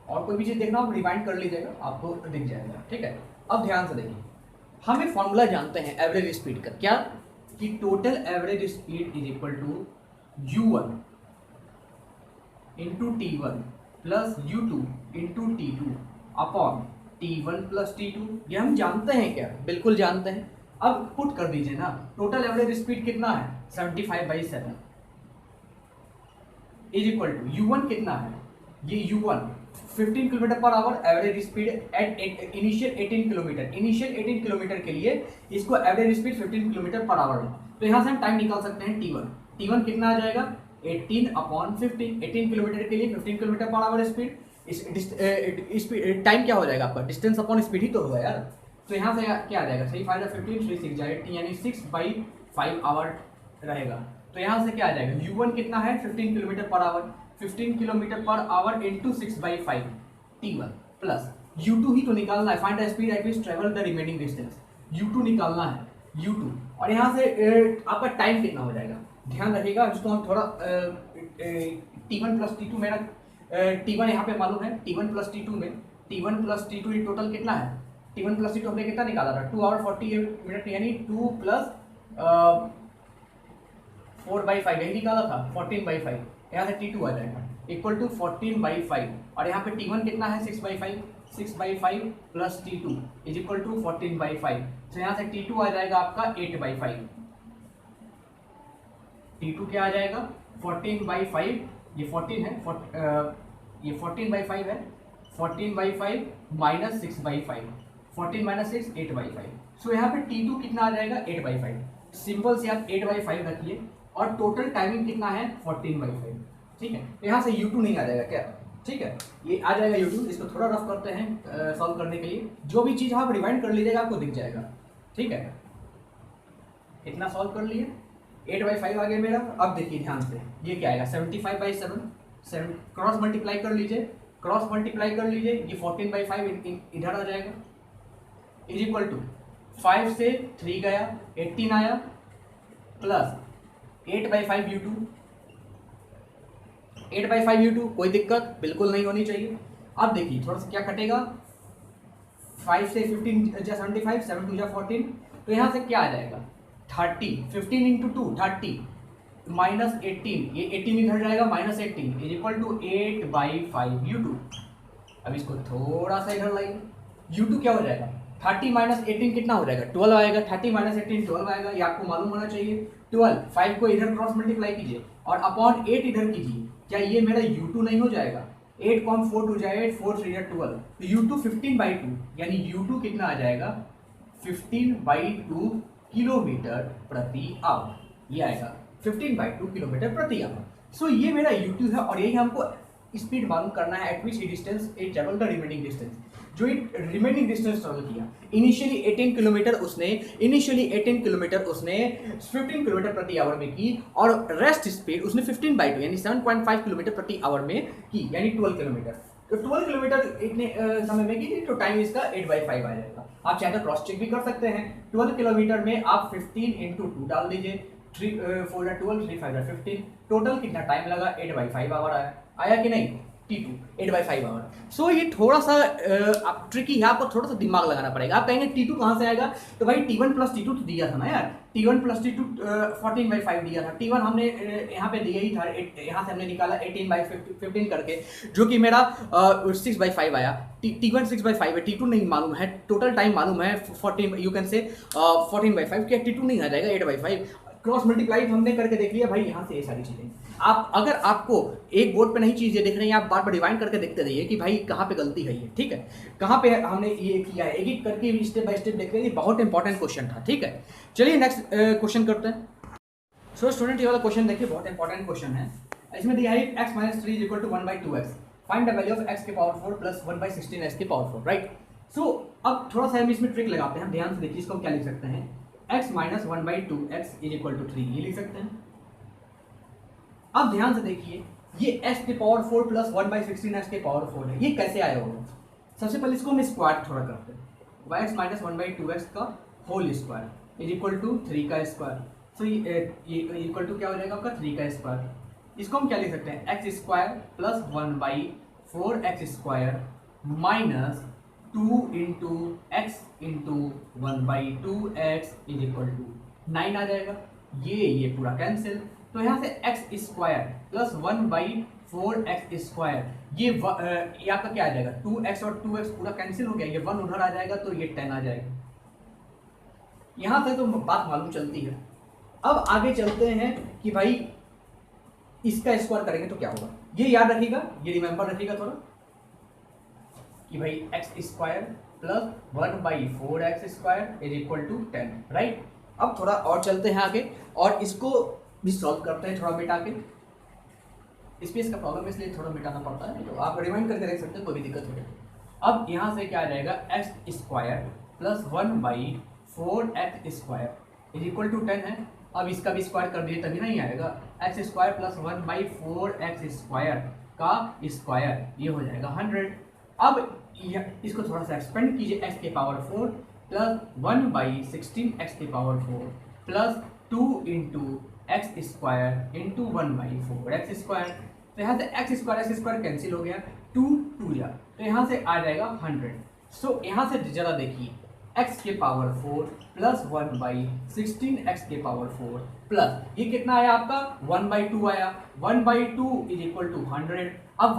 और कोई भी चीज देखना हो रिवाइंड कर लीजिएगा, आपको दिख जाएगा. ठीक है, अब ध्यान से देखिए, हम एक फॉर्मूला जानते हैं एवरेज स्पीड का, क्या कि total average speed is equal to u1 into t1 plus u2 into t2 upon t1 plus t2. ये हम जानते हैं क्या, बिल्कुल जानते हैं. अब पुट कर दीजिए ना, टोटल एवरेज स्पीड कितना है 75/7 इज इक्वल टू u1 कितना है, ये u1 15 kilometre per our average speed at initial 18 kilometre. Initial 18 kilometre के लिए इसको average speed 15 kilometre per our में. तो यहाँ से हम टाइम निकाल सकते हैं t1. t1 कितना आ जाएगा 18 अपॉन 15. 18 किलोमीटर के लिए 15 kilometre per our speed. Speed time क्या हो जाएगा आपका, डिस्टेंस अपॉन स्पीड ही तो होगा यार. तो यहाँ से क्या आ जाएगा, 3 5 15 3 6 जाएगा, यानी 6/5 आवर रहेगा. तो यहाँ से क्या आ जाएगा, u1 कितना है 15 kilometre per our, 15 kilometre per our into 6/5 t1 plus u2 ही तो निकालना है. Find the speed at which travel the remaining distance. u2 निकालना है, u2 और यहाँ से आपका टाइम कितना हो जाएगा, ध्यान रखिएगा। इसको हम थोड़ा T1 प्लस T2 मेरा T1 यहाँ पे मालूम है, T1 प्लस T2 में T1 प्लस T2 ये टोटल कितना है, T1 प्लस T2 हमने कितना निकाला था 2 आवर 48 मिनट, यानी 2 प्लस 4/5 यही निकाला था 14/5, यहाँ से T2 आ जाएगा इक्वल टू 14/5 और यहाँ पे T1 कितना है 6/5, 6/5 plus T2 is equal to 14/5, तो यहाँ से T2 आ जाएगा आपका 8/5, T2 क्या आ जाएगा 14/5, ये 14 है ये 14/5 है, 14/5 माइनस 6/5, 14 माइनस 6 8/5, सो यहाँ पे T2 कितना आ जाएगा 8/5, सिंपल से आप 8/5 रखिए और टोटल टाइमिंग कितना है 14/5, ठीक है। तो यहाँ से U2 नहीं आ जाएगा क्या, ठीक है, ये आ जाएगा U2। इसको थोड़ा रफ करते हैं सॉल्व करने के लिए, जो भी चीज़ आप रिवाइंड कर लीजिएगा आपको दिख जाएगा, ठीक है। इतना सॉल्व कर लिए, 8/5 आ गया मेरा। अब देखिए ध्यान से, ये क्या आएगा 75/7, क्रॉस मल्टीप्लाई कर लीजिए, क्रॉस मल्टीप्लाई कर लीजिए, ये 14/5 इधर आ जाएगा इज इक्वल टू 5 से 3 गया 18 आया प्लस 8/5 U2, 8/5 U2 कोई दिक्कत बिल्कुल नहीं होनी चाहिए। अब देखिए थोड़ा सा क्या कटेगा, 5 से 15 जा 75, 7 2 जा 14, तो यहाँ से क्या आ जाएगा 30, 15 इंटू 2 30 माइनस 18, ये 18 इधर जाएगा minus 18 is equal to 8/5 U2। अब इसको थोड़ा सा इधर लाइए, U2 क्या हो जाएगा 30 माइनस 18 कितना हो जाएगा 12 आएगा, 30 माइनस 18 12 आएगा, ये आपको मालूम होना चाहिए। 12 5 को इधर क्रॉस मल्टीप्लाई कीजिए और अपॉन 8 इधर कीजिए, क्या ये मेरा U2 नहीं हो जाएगा, 8 कॉम 4 टू जाए 8 4 3 12, तो U2 15/2, यानी U2 कितना आ जाएगा 15/2 किलोमीटर प्रति आवर, ये आएगा 15/2 किलोमीटर प्रति आवर। सो ये मेरा U2 है और यही हमको स्पीड मालूम करना है eight which distance A travel the remaining distance, जो रिमेनिंग डिस्टेंस ट्रेवल किया। इनिशियली 18 किलोमीटर उसने 15 किलोमीटर प्रति आवर में की और रेस्ट स्पीड उसने 15/2 यानी 7.5 किलोमीटर प्रति आवर में की, यानी 12 किलोमीटर। तो 12 किलोमीटर इतने समय में की तो टाइम इसका 8/5 आ जाएगा। आप चाहे तो क्रॉस चेक भी कर सकते हैं, 12 किलोमीटर में आप 15 इंटू 2 डाल दीजिए, 3 4 12 3 5 15, टोटल कितना टाइम लगा 8/5 आवर आया कि नहीं, T2 8/5 आवर। सो ये थोड़ा सा आप ट्रिकी है, आपको थोड़ा सा दिमाग लगाना पड़ेगा। आप कहेंगे T2 कहाँ से आएगा, तो भाई T1 प्लस T2 तो दिया था ना यार, T1 प्लस T2 14/5 दिया था, T1 हमने यहाँ पे दिया ही था, यहाँ से हमने निकाला 18/15 करके, जो कि मेरा 6/5 आया। T1 6/5 है, T2 नहीं मालूम है, टोटल टाइम मालूम है 14, यू कैन से 14/5, क्या T2 नहीं आ जाएगा 8/5, क्रॉस मल्टीप्लाई हमने करके देख लिया भाई, यहाँ से ये सारी चीजें। आप अगर आपको एक बोर्ड पे नहीं चीजें दिख रही हैं, आप बार बार रिवाइंड करके देखते रहिए कि भाई कहाँ पे गलती है ये, ठीक है, कहाँ पे हमने ये किया है, एक एक करके स्टेप बाय स्टेप देखते हैं। बहुत इंपॉर्टेंट क्वेश्चन था, ठीक है। चलिए नेक्स्ट क्वेश्चन करते हैं। सो स्टूडेंट ये वाला क्वेश्चन देखिए, बहुत इंपॉर्टेंट क्वेश्चन है। इसमें दिया है x - 3 = 1/2x, find the value of x के पावर 4 प्लस 1/16x के पावर 4, राइट। सो अब थोड़ा सा हम इसमें ट्रिक लगाते हैं, ध्यान से देखिए, इसको हम क्या लिख सकते हैं, x - 1/2x = 3, ये लिख सकते हैं। अब ध्यान से देखिए, ये x के पावर 4 प्लस 1/16x के पावर 4 है, ये कैसे आया होगा। सबसे पहले इसको हम स्क्वायर थोड़ा करते हैं, x - 1/2x का होल स्क्वायर = 3 का स्क्वायर, सो ये इक्वल टू क्या हो जाएगा आपका 3 का स्क्वायर। इसको हम क्या लिख सकते हैं, x² plus 1/4x² minus 2 into x into 1/2x = 9 आ जाएगा। ये पूरा कैंसिल, तो यहाँ से x² प्लस 1/4x², ये आपका क्या आ जाएगा 2x और 2x पूरा कैंसिल हो गया, ये 1 उधर आ जाएगा तो ये 10 आ जाएगा। यहाँ तक तो बात मालूम चलती है। अब आगे चलते हैं कि भाई इसका स्क्वायर करेंगे तो क्या होगा, ये याद रखिएगा, ये रिमेंबर रखिएगा थोड़ा कि भाई x² प्लस 1/4x² = 10, राइट। अब थोड़ा और चलते हैं आगे और इसको भी सॉल्व करते हैं थोड़ा मिटा के। स्पेस का प्रॉब्लम इसलिए थोड़ा मिटाना पड़ता है, तो आप रिमाइंड करके देख सकते हैं, कोई भी दिक्कत नहीं। अब यहाँ से क्या आ जाएगा, x² प्लस 1/4x² = 10 है। अब इसका भी स्क्वायर कर दिए तभी नहीं आएगा, x² प्लस 1/4x² का स्क्वायर, ये हो जाएगा 100। अब इसको थोड़ा सा एक्सपेंड कीजिए, x के पावर 4 प्लस 1/16x के power 4 plus 2 into x square into 1/4 x square. तो यहाँ से एक्स स्क्वायर कैंसिल हो गया, 2 2 या, तो यहाँ से आ जाएगा 100। सो यहाँ से जरा देखिए, x के पावर 4 प्लस 1/16 x के पावर 4 प्लस ये कितना आया आपका 1/2 आया, 1/2 इज इक्वल टू 100। अब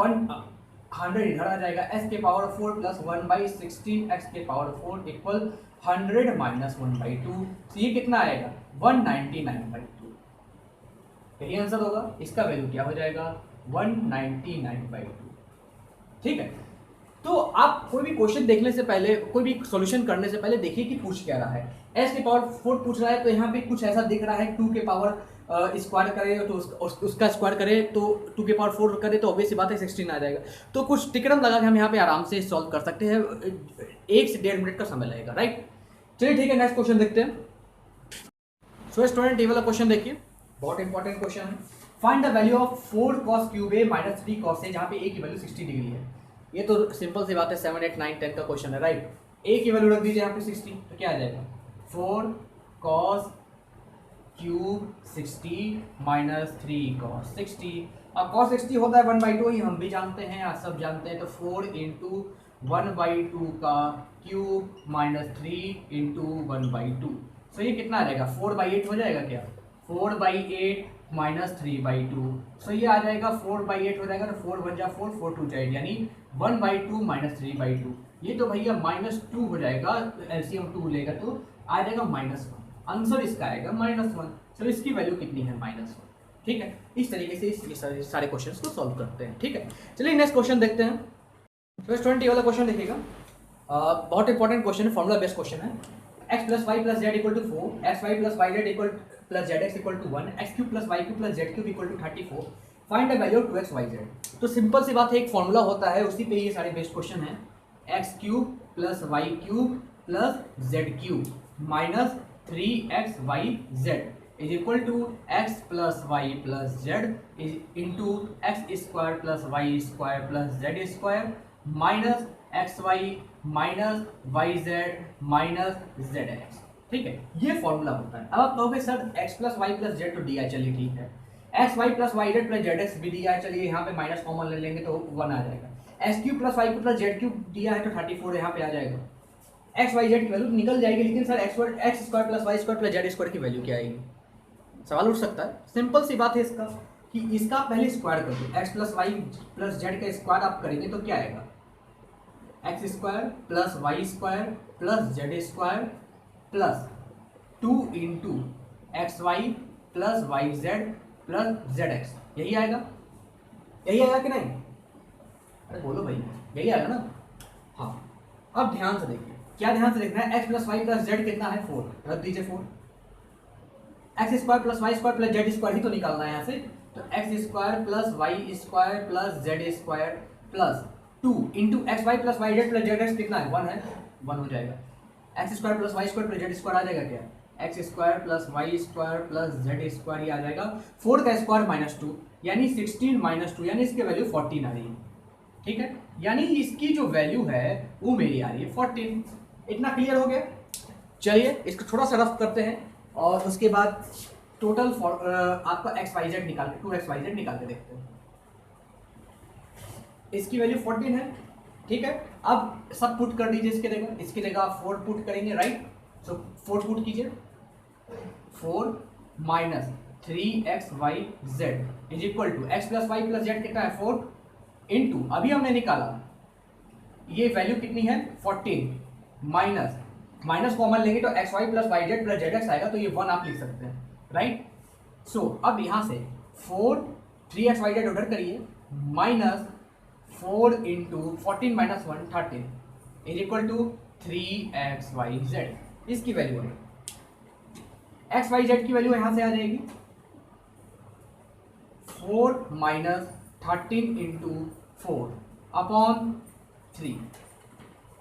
100 इधर आ जाएगा, x के पावर 4 प्लस 1/16 x के पावर 4 इक्वल 100 माइनस 1/2। तो ये कितना आएगा 199/2। यही आंसर होगा, इसका वैल्यू क्या हो जाएगा 199/2। ठीक है, तो आप कोई भी क्वेश्चन देखने से पहले, कोई भी सॉल्यूशन करने से पहले देखिए कि पूछ क्या रहा है। एस के पावर 4 पूछ रहा है, तो यहाँ पे कुछ ऐसा दिख रहा है 2 के पावर स्क्वायर करे तो उसका स्क्वायर करे तो 2 के पावर 4 करे तो ऑब्वियस सी बात है 16 आ जाएगा। तो कुछ टिकरम लगा के हम यहाँ पे आराम से सॉल्व कर सकते हैं, 1 से 1.5 मिनट का समय लगेगा, राइट। चलिए ठीक है, नेक्स्ट क्वेश्चन देखते हैं। सो स्टूडेंट ये वाला क्वेश्चन देखिए, बहुत इंपॉर्टेंट क्वेश्चन है। Find the value of 4 cos cube A minus 3 cos ए, जहाँ पे ए की वैल्यू 60 डिग्री है। ये तो सिंपल सी बात है, 7 8 9 10 का क्वेश्चन है, राइट। ए की वैल्यू रख दीजिए यहाँ पे 60, तो क्या आ जाएगा 4 cos क्यूब 60 माइनस 3 cos 60। अब cos 60 होता है 1/2, ही हम भी जानते हैं, आप सब जानते हैं। तो 4 इंटू 1/2 का क्यूब माइनस 3 इंटू 1/2। सो ये कितना आ जाएगा 4/8 हो जाएगा क्या, 4/8 माइनस 3/2। सो ये आ जाएगा 4/8 हो जाएगा, तो 4 1 जा 4 4 2 जाएगा, यानी 1/2 माइनस 3/2। ये तो भैया -2 हो जाएगा, एलसीएम 2 लेगा तो आ जाएगा -1। आंसर इसका आएगा -1। चलो इसकी वैल्यू कितनी है -1। ठीक है, इस तरीके से इस सारे क्वेश्चंस को सॉल्व करते हैं। ठीक है, चलिए नेक्स्ट क्वेश्चन देखते हैं। तो 20 वाला क्वेश्चन देखिएगा, बहुत इंपॉर्टेंट क्वेश्चन है, फॉर्मुला बेस्ड क्वेश्चन है। x plus Y plus z equal to 4, x Y plus Y z equal plus Z x equal to 1, x cube plus y cube plus z cube equal to 34। Find the value of 2x y z। तो simple सी बात है, एक formula होता है, उसी पे ये सारे बेस्ड क्वेश्चन है। X cube plus y cube plus z cube minus 3xyz is equal to x plus Y plus z is into x square plus Y square plus Z square minus x y minus y z minus z x. ठीक है, ये formula होता है। अब आप कहोगे sir x plus Y plus z तो दिया, चलिए ठीक है। X Y plus Y Z plus Z x भी दिया है, चलिए यहाँ पे माइनस कॉमन ले लेंगे तो 1 आ जाएगा। X cube plus y cube plus z cube दिया है तो 34 यहाँ पे आ जाएगा। एक्स वाई जेड की वैल्यू निकल जाएगी, लेकिन sir x square plus Y square plus Z square की वैल्यू क्या आएगी, सवाल उठ सकता है। सिंपल सी बात है इसका कि इसका पहले स्क्वायर कर दो, x plus Y plus z का स्क्वायर आप करेंगे तो क्या आएगा x square plus Y square plus Z square plus 2 into x Y plus Y Z plus Z x, यही आएगा, यही आएगा कि नहीं? अरे बोलो भाई, यही आएगा ना। हाँ, अब ध्यान से देखिए, क्या ध्यान से देखना है, X plus Y plus Z कितना है 4, रख दीजिए 4। X square plus Y square plus Z square ही तो निकालना है यहाँ से, तो X square plus Y square plus Z square plus 2 into x Y plus Y Z plus Z X कितना है 1 है, 1 हो जाएगा। X square plus Y square plus Z square आ जाएगा क्या, X square plus Y square plus Z square ही आ जाएगा। 4 का स्क्वायर -2 यानी 16 -2 यानी इसकी वैल्यू 14 आ रही है। ठीक है, यानी इसकी जो वैल्यू है वो मेरी आ रही है 14। इतना क्लियर हो गया? चलिए इसको थोड़ा सा रफ करते हैं और उसके बाद टोटल आपका XYZ निकाल के 2XYZ निकाल के देखते हैं। इसकी वैल्यू 14 है, ठीक है। अब सब पुट कर दीजिए इसकी जगह आप 4 पुट करेंगे, राइट। सो 4 पुट कीजिए, 4 minus 3xyz is equal to x plus Y plus Z कितना है 4 इंटू अभी हमने निकाला ये वैल्यू कितनी है 14 माइनस कॉमन लेंगे तो x Y plus Y Z plus Z x आएगा, तो ये 1 आप लिख सकते हैं, राइट। सो अब यहां से 4 3xyz ऑर्डर करिए minus 4 into 14 minus 1 13 is equal to 3xyz। इसकी वैल्यू है xyz की वैल्यू यहां से आ जाएगी 4 माइनस 13 इंटू 4 अपॉन 3,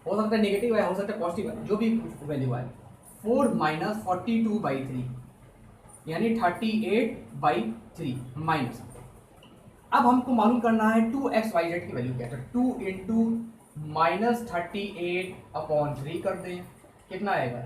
हो सकता है नेगेटिव है, हो सकता है पॉजिटिव है, जो भी वैल्यू आए। 4 माइनस 42/3 यानी 38/3 माइनस। अब हमको मालूम करना है 2xyz की वैल्यू क्या है, तो 2 इंटू माइनस 38/3 कर दें, कितना आएगा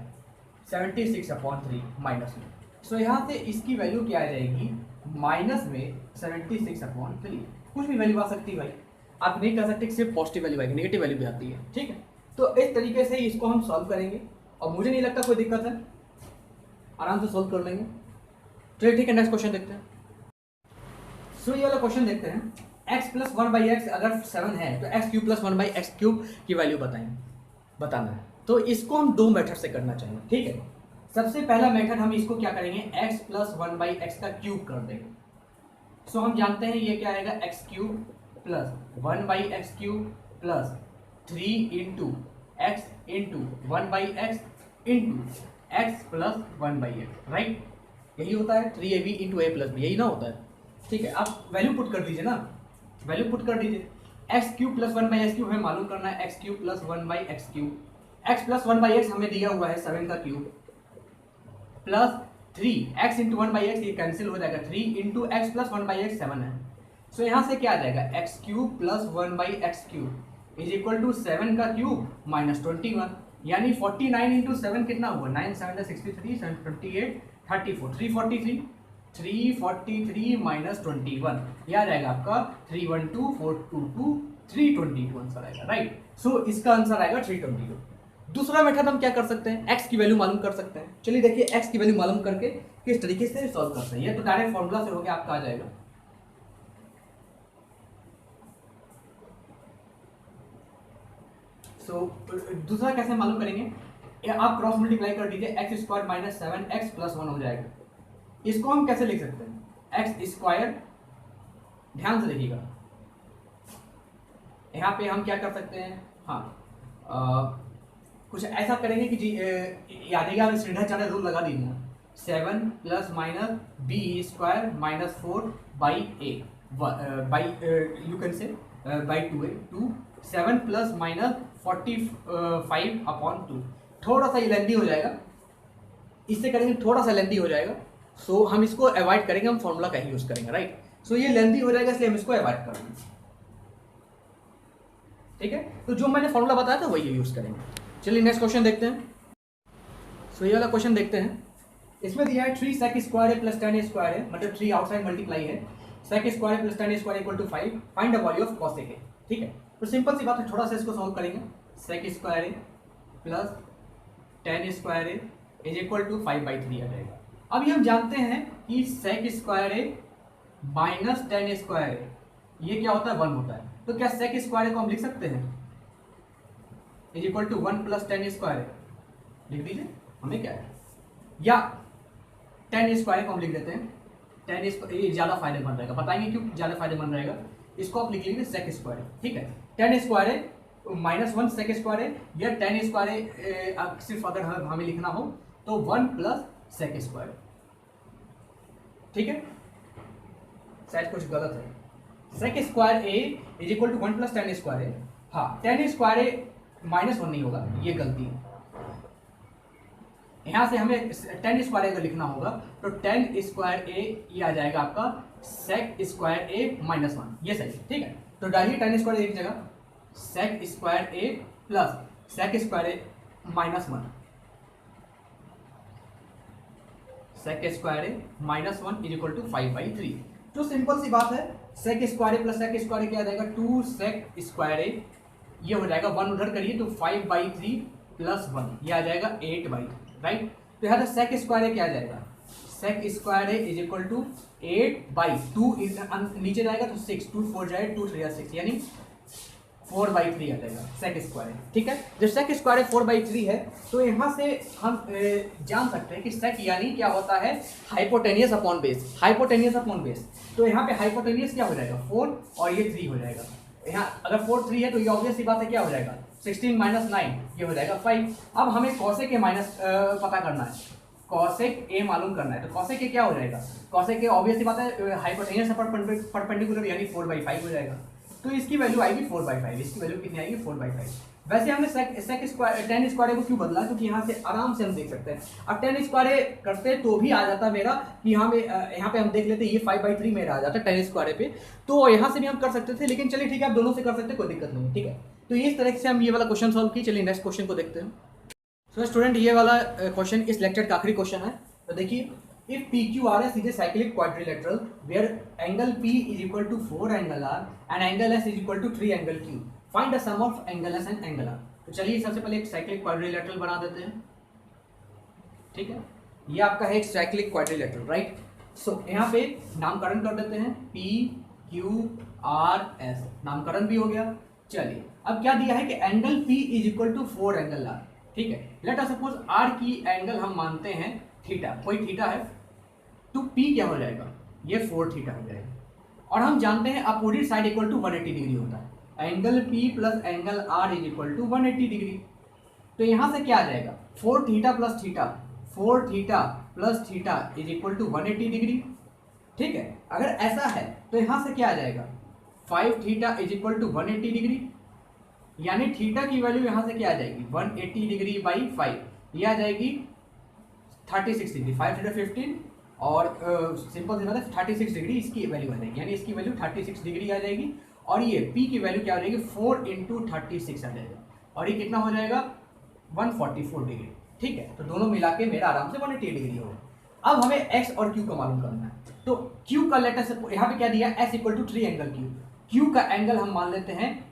76/3 माइनस में। सो यहाँ से इसकी वैल्यू क्या आ जाएगी, माइनस में 76/3। कुछ भी वैल्यू आ सकती है भाई, आप नहीं कर सकते सिर्फ पॉजिटिव वैल्यू आएगी, नेगेटिव वैल्यू भी आती है, ठीक है। तो इस तरीके से इसको हम सॉल्व करेंगे और मुझे नहीं लगता कोई दिक्कत है, आराम से सॉल्व कर लेंगे। चलिए ठीक है, नेक्स्ट क्वेश्चन देखते हैं। सो ये वाला क्वेश्चन देखते हैं, x प्लस 1/x अगर 7 है तो x cube plus 1/x cube की वैल्यू बताना है। तो इसको हम दो मेथड से करना चाहेंगे, ठीक है। सबसे पहला मेथड हम इसको क्या करेंगे, x प्लस 1/x का क्यूब कर देंगे। सो हम जानते हैं ये क्या आएगा, x cube plus 1/x cube plus 3 into x into 1/x into x plus 1/x, right. यही होता है 3ab into a plus b, यही ना होता है, ठीक है। आप वैल्यू पुट कर दीजिए ना, वैल्यू पुट कर दीजिए। X cube plus 1/x cube हमें मालूम करना है, x cube plus 1/x cube. X plus 1/x हमें दिया हुआ है 7 का cube plus 3 x into 1/x, ये कैंसिल हो जाएगा, 3 इंटू एक्स प्लस 1/x 7 है। सो यहाँ से क्या आ जाएगा, x cube plus 1/x cube is equal to 7 का क्यूब माइनस 21, यानी 49 इंटू 7 कितना हुआ, 9 7 63 7 28 34 343 माइनस 21, ये आ जाएगा आपका 312 422 322 आंसर आएगा, राइट। सो इसका आंसर आएगा 322। दूसरा मेथड हम क्या कर सकते हैं, x की वैल्यू मालूम कर सकते हैं। चलिए देखिए x की वैल्यू मालूम करके किस तरीके से सॉल्व करते हैं। ये तो डायरेक्ट फॉर्मूला से हो गया, आपका आ जाएगा। सो दूसरा कैसे मालूम करेंगे, आप क्रॉस मल्टीप्लाई कर दीजिए, x square minus 7x plus 1 हो जाएगा। इसको हम कैसे लिख सकते हैं, एक्स स्क्वायर, ध्यान से देखिएगा, यहाँ पे हम क्या कर सकते हैं, हाँ कुछ ऐसा करेंगे कि जी याद है, सीधा चारा रूल लगा दीजिए, 7 plus minus b square minus 4 by a by you can say by 2 7 plus minus 45/2। थोड़ा सा लेंदी हो जाएगा, इससे करेंगे थोड़ा सा लेंदी हो जाएगा। सो हम इसको अवॉइड करेंगे, हम फॉर्मूला का ही यूज करेंगे, राइट। सो ये लेंदी हो जाएगा, इसलिए हम इसको अवॉइड करेंगे, ठीक है। तो जो मैंने फॉर्मूला बताया था वही यूज करेंगे। चलिए नेक्स्ट क्वेश्चन देखते हैं। सो ये वाला क्वेश्चन देखते हैं, इसमें दिया है 3 sec स्क्वायर है प्लस 10 स्क्वायर है, मतलब 3 आउटसाइड मल्टीप्लाई है, sec square plus 10 square equal to 5, find the value of cosec है, ठीक है। तो सिंपल सी बात है, थोड़ा सा इसको सॉल्व करेंगे, sec स्क्वायर है प्लस 10 स्क्वायर है इज इक्वल टू 5/3 आ जाएगा। अभी हम जानते हैं कि sec स्क्वायर है माइनस 10 स्क्वायर है, ये क्या होता है, 1 होता है। तो क्या sec स्क्वायर को हम लिख सकते हैं is equal to 1 plus 10 square है, लिख दीजिए, हमें क्या है, या 10 स्क्वायर को हम लिख देते हैं, 10 स्क्वायर, ये ज़्यादा फायदेमंद रहेगा, बताएंगे क्यों ज़्यादा फायदेमंद रहेगा। इसको आप लिख लीजिए सेक स्क्वायर, ठीक है। 10 स्क्वायर है माइनस 1 सेक स्क्वायर है, या 10 स्क्वायर है, सिर्फ अगर हमें लिखना हो तो 1 प्लस सेक स्क्वायर, ठीक है। शायद कुछ गलत है, sec square A is equal to 1 plus 10 square है, हाँ 10 स्क्वायर ए माइनस 1 नहीं होगा, ये गलती है। यहां से हमें 10 स्क्वायर अगर लिखना होगा तो 10 स्क्वायर ए ये आ जाएगा आपका सेक स्क्वायर ए माइनस 1, ये सही है, ठीक है। तो डालिए 10 स्क्वायर एक जगह, sec square A plus sec square A minus 1, sec square A minus 1 is equal to 5/3। तो सिंपल सी बात है, sec square A plus sec square A क्या आ जाएगा, 2 सेक स्क्वायर ए, ये हो जाएगा 1 उधर करिए तो 5/3 प्लस 1, ये आ जाएगा 8/3, राइट। तो यहाँ से सेक स्क्वायर क्या आ जाएगा, sec square is equal to 8/2, नीचे जाएगा तो 6, 2 4 जाए 2 3 6, यानी 4/3 आ जाएगा सेक स्क्वायर, ठीक है। जब सेक स्क्वायर 4/3 है तो यहाँ से हम जान सकते हैं कि सेक यानी क्या होता है, hypotenuse upon base, hypotenuse upon base. तो यहाँ पे हाइपोटेनियस क्या हो जाएगा, 4 और ये 3 हो जाएगा। यहाँ अगर 4 3 है तो ये ऑब्वियस सी बात है, क्या हो जाएगा 16 माइनस 9, ये हो जाएगा 5। अब हमें कॉसेक ए माइनस पता करना है, कॉसेक ए मालूम करना है, तो कॉसेक ए क्या हो जाएगा, कॉसेक ए ऑब्वियस सी बात है हाइपोटेनियस परपेंडिकुलर यानी 4/5 हो जाएगा। तो इसकी वैल्यू आएगी 4/5, इसकी वैल्यू कितनी आएगी 4/5। वैसे हमने सेक स्क्वायर 10 स्क्वायर को क्यों बदला, क्योंकि यहाँ से आराम से हम देख सकते हैं। अब 10 स्क्वायर करते तो भी आ जाता मेरा कि यहाँ पे हम देख लेते ये 5/3 मेरा आ जाता 10 स्क्वायर पे, तो यहाँ से भी हम कर सकते थे, लेकिन चलिए ठीक है, आप दोनों से कर सकते हैं, कोई दिक्कत नहीं है, ठीक है। तो इस तरह से हम ये वाला क्वेश्चन सॉल्व किए। चलिए नेक्स्ट क्वेश्चन को देखते हैं। सो स्टूडेंट, ये वाला क्वेश्चन इस लेक्चर का आखिरी क्वेश्चन है। तो देखिए If PQR is a cyclic quadrilateral where angle P is equal to 4 angle R and angle S is equal to 3 angle Q, find the sum of angle S and angle R. तो चलिए सबसे पहले एक cyclic quadrilateral बना देते हैं, ठीक है। ये आपका है एक साइक्लिक क्वाड्रिलेटरल, राइट। सो यहाँ पे नामकरण कर देते हैं, P Q R S, नामकरण भी हो गया। चलिए अब क्या दिया है कि angle P is equal to 4 angle R, ठीक है। लेट अस सपोज R की एंगल हम मानते हैं थीटा, कोई थीटा है, तो P क्या हो जाएगा, ये 4 थीटा हो जाएगा। और हम जानते हैं opposite side equal to 180 degree होता है, angle P plus angle R is equal to 180 degree. तो यहाँ से क्या आ जाएगा, 4 theta plus theta, 4 theta plus theta is equal to 180 degree, ठीक है। अगर ऐसा है तो यहाँ से क्या आ जाएगा, 5 theta is equal to 180 degree, यानी थीटा की वैल्यू यहाँ से क्या आ जाएगी, 180 डिग्री बाई 5, ये आ जाएगी 36 डिग्री, 5 थीटा 15 और सिंपल सी बात है 36 डिग्री इसकी वैल्यू आ जाएगी, यानी इसकी वैल्यू 36 डिग्री आ जाएगी। और ये P की वैल्यू क्या हो जाएगी, 4 इंटू 36 आ जाएगा, और ये कितना हो जाएगा, 144 डिग्री, ठीक है। तो दोनों मिला के मेरा आराम से 180 डिग्री होगा। अब हमें x और q का मालूम करना है, तो q का लेटर से यहाँ पे क्या दिया, s equal to 3 angle q का एंगल हम मान लेते हैं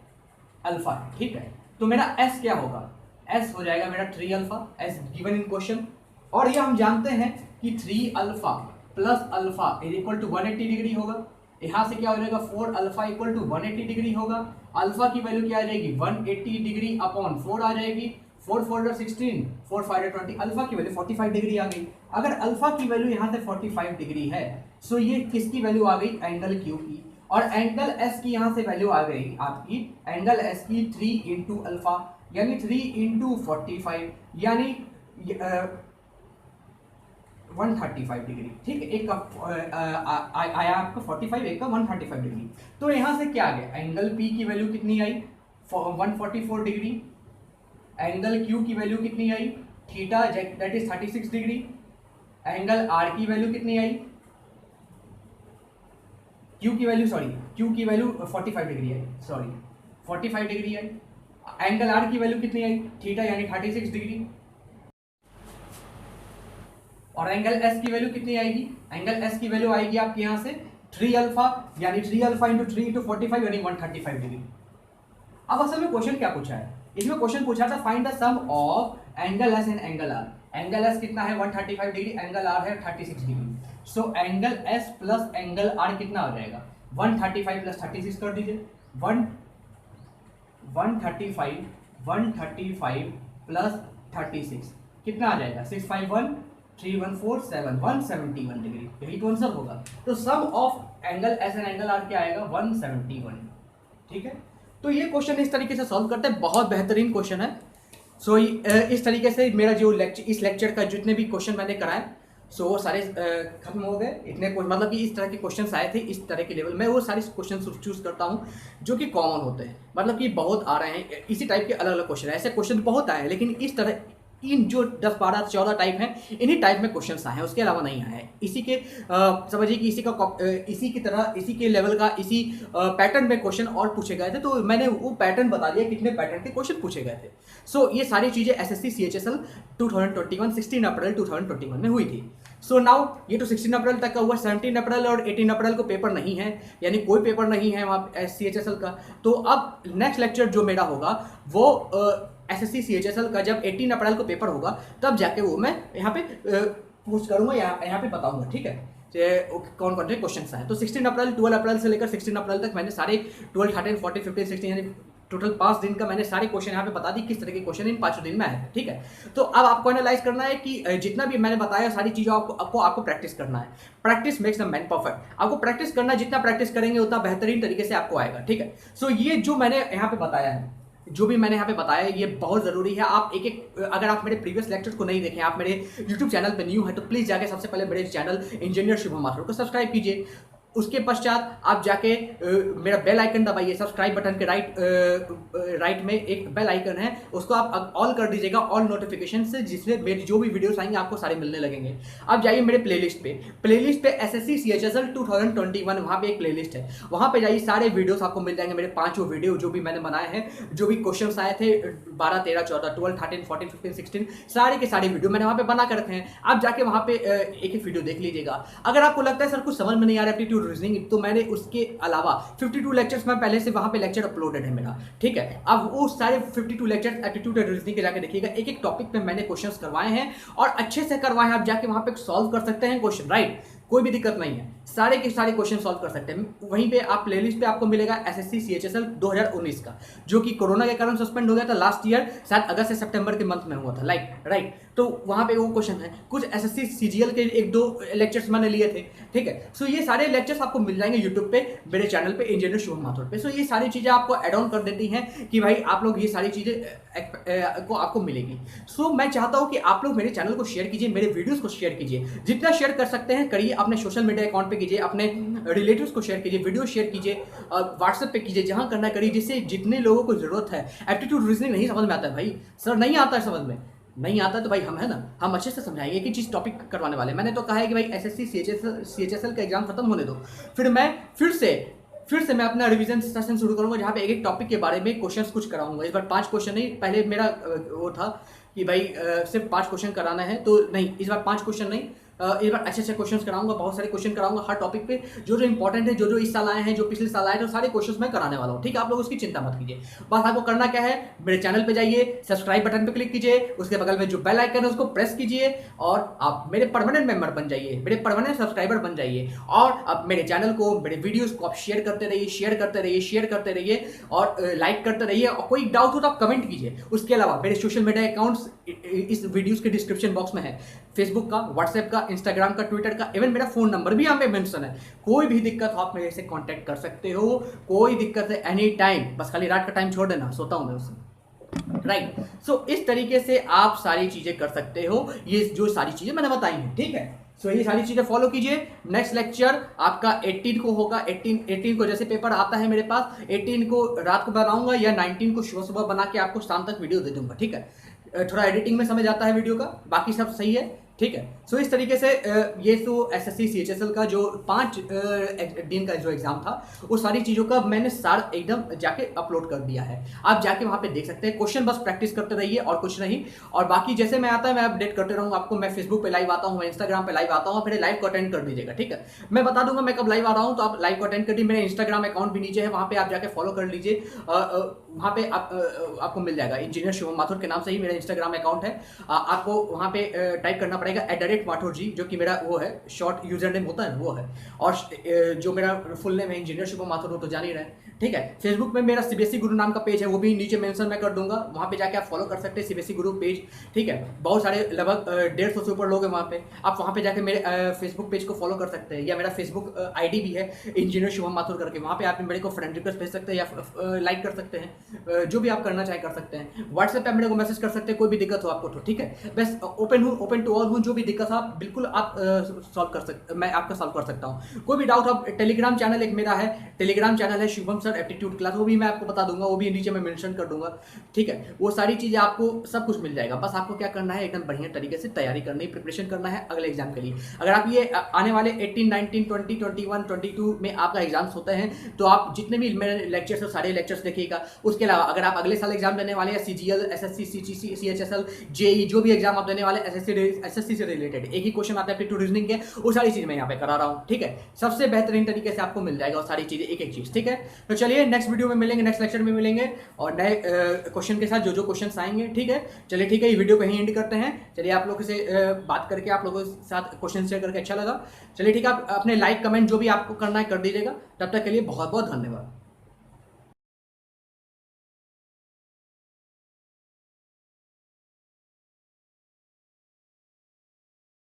अल्फा, ठीक है। तो मेरा s क्या होगा, s हो जाएगा मेरा 3 alpha, s given in question. और ये हम जानते हैं कि 3 alpha plus alpha is equal to 180 degree होगा। यहाँ से क्या हो जाएगा, 4 अल्फा इक्वल टू 180 डिग्री होगा। अल्फा की वैल्यू क्या आ जाएगी, 180 डिग्री अपॉन 4 आ जाएगी, 4 4 16, 4 5 20, अल्फा की वैल्यू 45 डिग्री आ गई। अगर अल्फा की वैल्यू यहाँ से 45 डिग्री है, सो ये किसकी वैल्यू आ गई, एंगल क्यू की। और एंगल एस की यहाँ से वैल्यू आ गई आपकी, एंगल एस की 3 इंटू अल्फा, यानी 3 इंटू 45, यानी 135 डिग्री, ठीक है। एक का आया आपका 45, एक का 135 डिग्री। तो यहाँ से क्या आ गया, एंगल पी की वैल्यू कितनी आई, 144 डिग्री, एंगल क्यू की वैल्यू कितनी आई, theta that is 36 degree, angle R की वैल्यू कितनी आई, क्यू की वैल्यू 45 डिग्री आई, 45 डिग्री आई। एंगल आर की वैल्यू कितनी आई, थीटा यानी 36 डिग्री। और एंगल एस की वैल्यू कितनी आएगी, एंगल एस की वैल्यू आएगी आपके यहाँ से 3 अल्फा, यानी 3 अल्फा इंटू 3 इंटू 45 यानी 135 डिग्री। अब असल में क्वेश्चन क्या पूछा है, इसमें क्वेश्चन पूछा था find the sum of angle S and angle R. Angle S कितना है 135 डिग्री, एंगल आर है 36 degree. So angle S plus angle R कितना हो जाएगा, 135 प्लस 36 कर दीजिए, 135 प्लस 36 कितना आ जाएगा, 651 3147 171 डिग्री, यही तो आंसर होगा। तो sum of angle S and angle R क्या आएगा, 171, ठीक है। तो ये क्वेश्चन इस तरीके से सॉल्व करते हैं, बहुत बेहतरीन क्वेश्चन है। सो इस तरीके से मेरा जो इस लेक्चर का जितने भी क्वेश्चन मैंने कराए, सो वो सारे खत्म हो गए। इतने मतलब कि इस तरह के क्वेश्चंस आए थे इस तरह के लेवल में, वो सारे क्वेश्चन चूज करता हूँ जो कि कॉमन होते हैं, मतलब कि बहुत आ रहे हैं इसी टाइप के अलग अलग क्वेश्चन, ऐसे क्वेश्चन बहुत आए हैं, लेकिन इस तरह इन जो 10 12 14 टाइप हैं, इन्हीं टाइप में क्वेश्चंस आए हैं, उसके अलावा नहीं आए हैं। इसी के समझिए कि इसी की तरह इसी के लेवल का इसी पैटर्न में क्वेश्चन और पूछे गए थे, तो मैंने वो पैटर्न बता दिया कितने पैटर्न के क्वेश्चन पूछे गए थे। सो ये सारी चीज़ें एसएससी CHSL 2021 16 अप्रैल 2021 में हुई थी। सो नाउ ये तो 16 अप्रैल तक का हुआ, 17 अप्रैल और 18 अप्रैल को पेपर नहीं है, यानी कोई पेपर नहीं है वहाँ CHSL का। तो अब नेक्स्ट लेक्चर जो मेरा होगा वो एसएससी CHSL का जब 18 अप्रैल को पेपर होगा, तब जाके वो मैं यहाँ पे पोस्ट करूँगा, यहाँ पे बताऊँगा, ठीक है, कौन कौन से क्वेश्चन आए। तो 16 अप्रैल 12 अप्रैल से लेकर 16 अप्रैल तक मैंने सारे 12 13 14 15 16 यानी टोटल 5 दिन का मैंने सारे क्वेश्चन यहाँ पे बता दी, किस तरह के क्वेश्चन इन 5 दिन में आए थे, ठीक है। तो अब आपको एनालाइज करना है कि जितना भी मैंने बताया सारी चीज़ों आपको प्रैक्टिस करना है। Practice makes the man perfect. आपको प्रैक्टिस करना, जितना प्रैक्टिस करेंगे उतना बेहतरीन तरीके से आपको आएगा, ठीक है। सो ये जो मैंने यहाँ पे बताया है, जो भी मैंने यहाँ पे बताया ये बहुत ज़रूरी है। आप अगर आप मेरे प्रीवियस लेक्चर्स को नहीं देखें, आप मेरे YouTube चैनल पे न्यू है, तो प्लीज़ जाके सबसे पहले मेरे चैनल इंजीनियर शुभम माथुर को सब्सक्राइब कीजिए। उसके पश्चात आप जाके मेरा बेल आइकन दबाइए, सब्सक्राइब बटन के राइट में एक बेल आइकन है, उसको आप ऑल कर दीजिएगा, ऑल नोटिफिकेशन से, जिसमें मेरी जो भी वीडियोस आएंगे आपको सारे मिलने लगेंगे। अब जाइए मेरे प्लेलिस्ट पे एसएससी CHSL 2021, वहां पे एक प्लेलिस्ट है, वहां पे जाइए, सारे वीडियोस आपको मिल जाएंगे, मेरे 5 वीडियो जो भी मैंने बनाए हैं, जो भी क्वेश्चंस आए थे 12, 13, 14, 12, 13, 14, 15, 16, सारे के सारे वीडियो मैंने वहां पे बना कर रखे हैं। आप जाके वहां पे एक एक वीडियो देख लीजिएगा। अगर आपको लगता है सर कुछ समझ में नहीं आ रहा एप्टीट्यूड रीजनिंग, तो मैंने उसके अलावा 52 लेक्चर्स में पहले से वहां पे लेक्चर अपलोडेड है मेरा, ठीक है। अब वो सारे 52 लेक्चर्स एप्टीट्यूड रीजनिंग के जाके देखिएगा, एक एक टॉपिक पे मैंने क्वेश्चंस करवाए हैं और अच्छे से करवाए हैं। आप जाके वहां पे सॉल्व कर सकते हैं क्वेश्चन, राइट, कोई भी दिक्कत नहीं है, सारे के सारे क्वेश्चन सॉल्व कर सकते हैं। वहीं पे आप प्लेलिस्ट पे आपको मिलेगा एसएससी CHSL 2019 का, जो कि कोरोना के कारण सस्पेंड हो गया था लास्ट ईयर, शायद अगस्त से सितंबर के मंथ में हुआ था, राइट। तो वहां पे वो क्वेश्चन है, कुछ एसएससी CGL के 1-2 लेक्चर्स मैंने लिए थे, ठीक है। सो ये सारे लेक्चर्स आपको मिल जाएंगे यूट्यूब पे, मेरे चैनल पे इंजीनियर शुभम माथुर पे। सो ये सारी चीजें आपको एड ऑन कर देती हैं कि भाई आप लोग ये सारी चीजें को आपको मिलेगी। सो मैं चाहता हूं कि आप लोग मेरे चैनल को शेयर कीजिए, मेरे वीडियोस को शेयर कीजिए, जितना शेयर कर सकते हैं करिए, अपने सोशल मीडिया अकाउंट पे कीजिए, अपने रिलेटिव्स को शेयर कीजिए, वीडियो शेयर कीजिए, व्हाट्सएप पे कीजिए, जहां करना करिए, जिससे जितने लोगों को जरूरत है। एप्टीट्यूड रीजनिंग नहीं समझ में आता है भाई, सर नहीं आता है, समझ में नहीं आता तो भाई हम है ना, हम अच्छे से समझाएंगे कि चीज टॉपिक करवाने वाले। मैंने तो कहा है कि भाई एसएससी CHSL का एग्जाम खत्म होने दो, फिर मैं फिर से मैं अपना रिवीजन सेशन शुरू करूंगा, जहां पे एक एक टॉपिक के बारे में क्वेश्चंस कुछ कराऊंगा। इस बार 5 क्वेश्चन नहीं, पहले मेरा वो था कि भाई सिर्फ 5 क्वेश्चन कराना है, तो नहीं, इस बार 5 क्वेश्चन नहीं, इस बार अच्छे क्वेश्चंस कराऊंगा, बहुत सारे क्वेश्चन कराऊंगा हर टॉपिक पे, जो इंपॉर्टेंट है, जो इस साल आए हैं, जो पिछले साल आए थे, सारे क्वेश्चंस मैं कराने वाला हूं, ठीक है। आप लोग उसकी चिंता मत कीजिए, बस आपको करना क्या है, मेरे चैनल पे जाइए, सब्सक्राइब बटन पे क्लिक कीजिए, उसके बगल में जो बेल आइकन है उसको प्रेस कीजिए और आप मेरे परमानेंट मेंबर बन जाइए, मेरे परमानेंट सब्सक्राइबर बन जाइए। और अब मेरे चैनल को, मेरे वीडियोस को आप शेयर करते रहिए और लाइक करते रहिए, और कोई डाउट हो तो आप कमेंट कीजिए। उसके अलावा मेरे सोशल मीडिया अकाउंट्स इस वीडियोस के डिस्क्रिप्शन बॉक्स में है, फेसबुक का, व्हाट्सएप का, इंस्टाग्राम का, ट्विटर का, इवन मेरा फोन नंबर भी यहाँ पे मेंशन है। कोई भी दिक्कत हो आप मेरे से कांटेक्ट कर सकते हो, कोई दिक्कत है एनी टाइम, बस खाली रात का टाइम छोड़ देना, सोता हूं मैं उससे, राइट। सो इस तरीके से आप सारी चीजें कर सकते हो, ये जो सारी चीजें मैंने बताई हैं, ठीक है। सो ये सारी चीजें फॉलो कीजिए। नेक्स्ट लेक्चर आपका 18 को होगा, 18 को जैसे पेपर आता है मेरे पास, 18 को रात को बनाऊंगा या 19 को सुबह बना के आपको शाम तक वीडियो दे दूंगा, ठीक है। थोड़ा एडिटिंग में समय जाता है वीडियो का, बाकी सब सही है, ठीक है। सो इस तरीके से ये तो एसएससी CHSL का जो 5 दिन का जो एग्जाम था, वो सारी चीज़ों का मैंने सार एकदम जाके अपलोड कर दिया है। आप जाके वहाँ पे देख सकते हैं, क्वेश्चन बस प्रैक्टिस करते रहिए और कुछ नहीं। और बाकी जैसे मैं आता है मैं अपडेट करते रहूँगा आपको। मैं फेसबुक पे लाइव आता हूँ, मैं इंस्टाग्राम पे लाइव आता हूँ, फिर लाइव को अटेंड कर दीजिएगा, ठीक है। मैं बता दूंगा मैं कब लाइव आ रहा हूँ, तो आप लाइव को अटेंड कर दीजिए। मेरा इंस्टाग्राम अकाउंट भी नीचे है, वहाँ पे आप जाके फॉलो कर लीजिए। वहाँ पे आपको मिल जाएगा, इंजीनियर शुभम माथुर के नाम से ही मेरा इंस्टाग्राम अकाउंट है। आपको वहाँ पे टाइप करना पड़ेगा @ जी, जो कि मेरा वो है, शॉर्ट यूजर नेम होता है वो है, और जो मेरा फुल नेम है इंजीनियर शुभम माथुर, हो तो जान ही रहे, ठीक है। फेसबुक में मेरा सीबीएसई गुरु नाम का पेज है, वो भी नीचे मेंशन मैं कर दूंगा, वहां पे जाके आप फॉलो कर सकते हैं सीबीएसई गुरु पेज, ठीक है। बहुत सारे लगभग 150 से ऊपर लोग हैं वहां पे, आप वहां पे जाके मेरे फेसबुक पेज को फॉलो कर सकते हैं, या मेरा फेसबुक आईडी भी है इंजीनियर शुभम माथुर करके, वहां पे आप मेरे को फ्रेंड रिक्वेस्ट भेज सकते हैं या लाइक कर सकते हैं, जो भी आप करना चाहे कर सकते हैं। व्हाट्सएप पे मेरे को मैसेज कर सकते हैं, कोई भी दिक्कत हो आपको तो, ठीक है। बस ओपन टू ऑल हूँ, जो भी दिक्कत हो आप बिल्कुल आप सॉल्व कर सकते, मैं आपका सॉल्व कर सकता हूँ। कोई भी डाउट आप, टेलीग्राम चैनल एक मेरा है, टेलीग्राम चैनल है शुभम सर एप्टीट्यूड क्लास, वो भी मैं आपको बता दूंगा, वो भी नीचे मैं मेंशन कर दूंगा, ठीक है। वो सारी चीजें आपको सब कुछ मिल जाएगा, बस आपको क्या करना है, एकदम बढ़िया तरीके से तैयारी करनी है, प्रिपरेशन करना है अगले एग्जाम के लिए। अगर आप ये आने वाले 18, 19, 20, 21, 22 में आपका एग्जाम्स होते हैं, तो आप जितने भी मेरे लेक्चर्स है सारे लेक्चर्स देखिएगा। उसके अलावा अगर आप अगले साल एग्जाम देने वाले हैं, CGL, SSC, CHSL, JEE, जो भी एग्जाम आप देने वाले SSC से रिलेटेड एक ही क्वेश्चन आता है एप्टीट्यूड रीजनिंग के, वो सारी चीजें मैं यहाँ पे करा रहा हूँ, ठीक है। सबसे बेहतरीन तरीके से आपको मिल जाएगा और सारी चीजें एक एक चीज, ठीक है। तो चलिए नेक्स्ट वीडियो में मिलेंगे, नेक्स्ट लेक्चर में मिलेंगे और नए क्वेश्चन के साथ, जो क्वेश्चन आएंगे, ठीक है। चलिए ठीक है, ये वीडियो को यहीं एंड करते हैं। चलिए आप लोगों से बात करके, आप लोगों के साथ क्वेश्चन शेयर करके अच्छा लगा। चलिए ठीक है, आप अपने लाइक कमेंट जो भी आपको करना है कर दीजिएगा। तब तक के लिए बहुत बहुत धन्यवाद।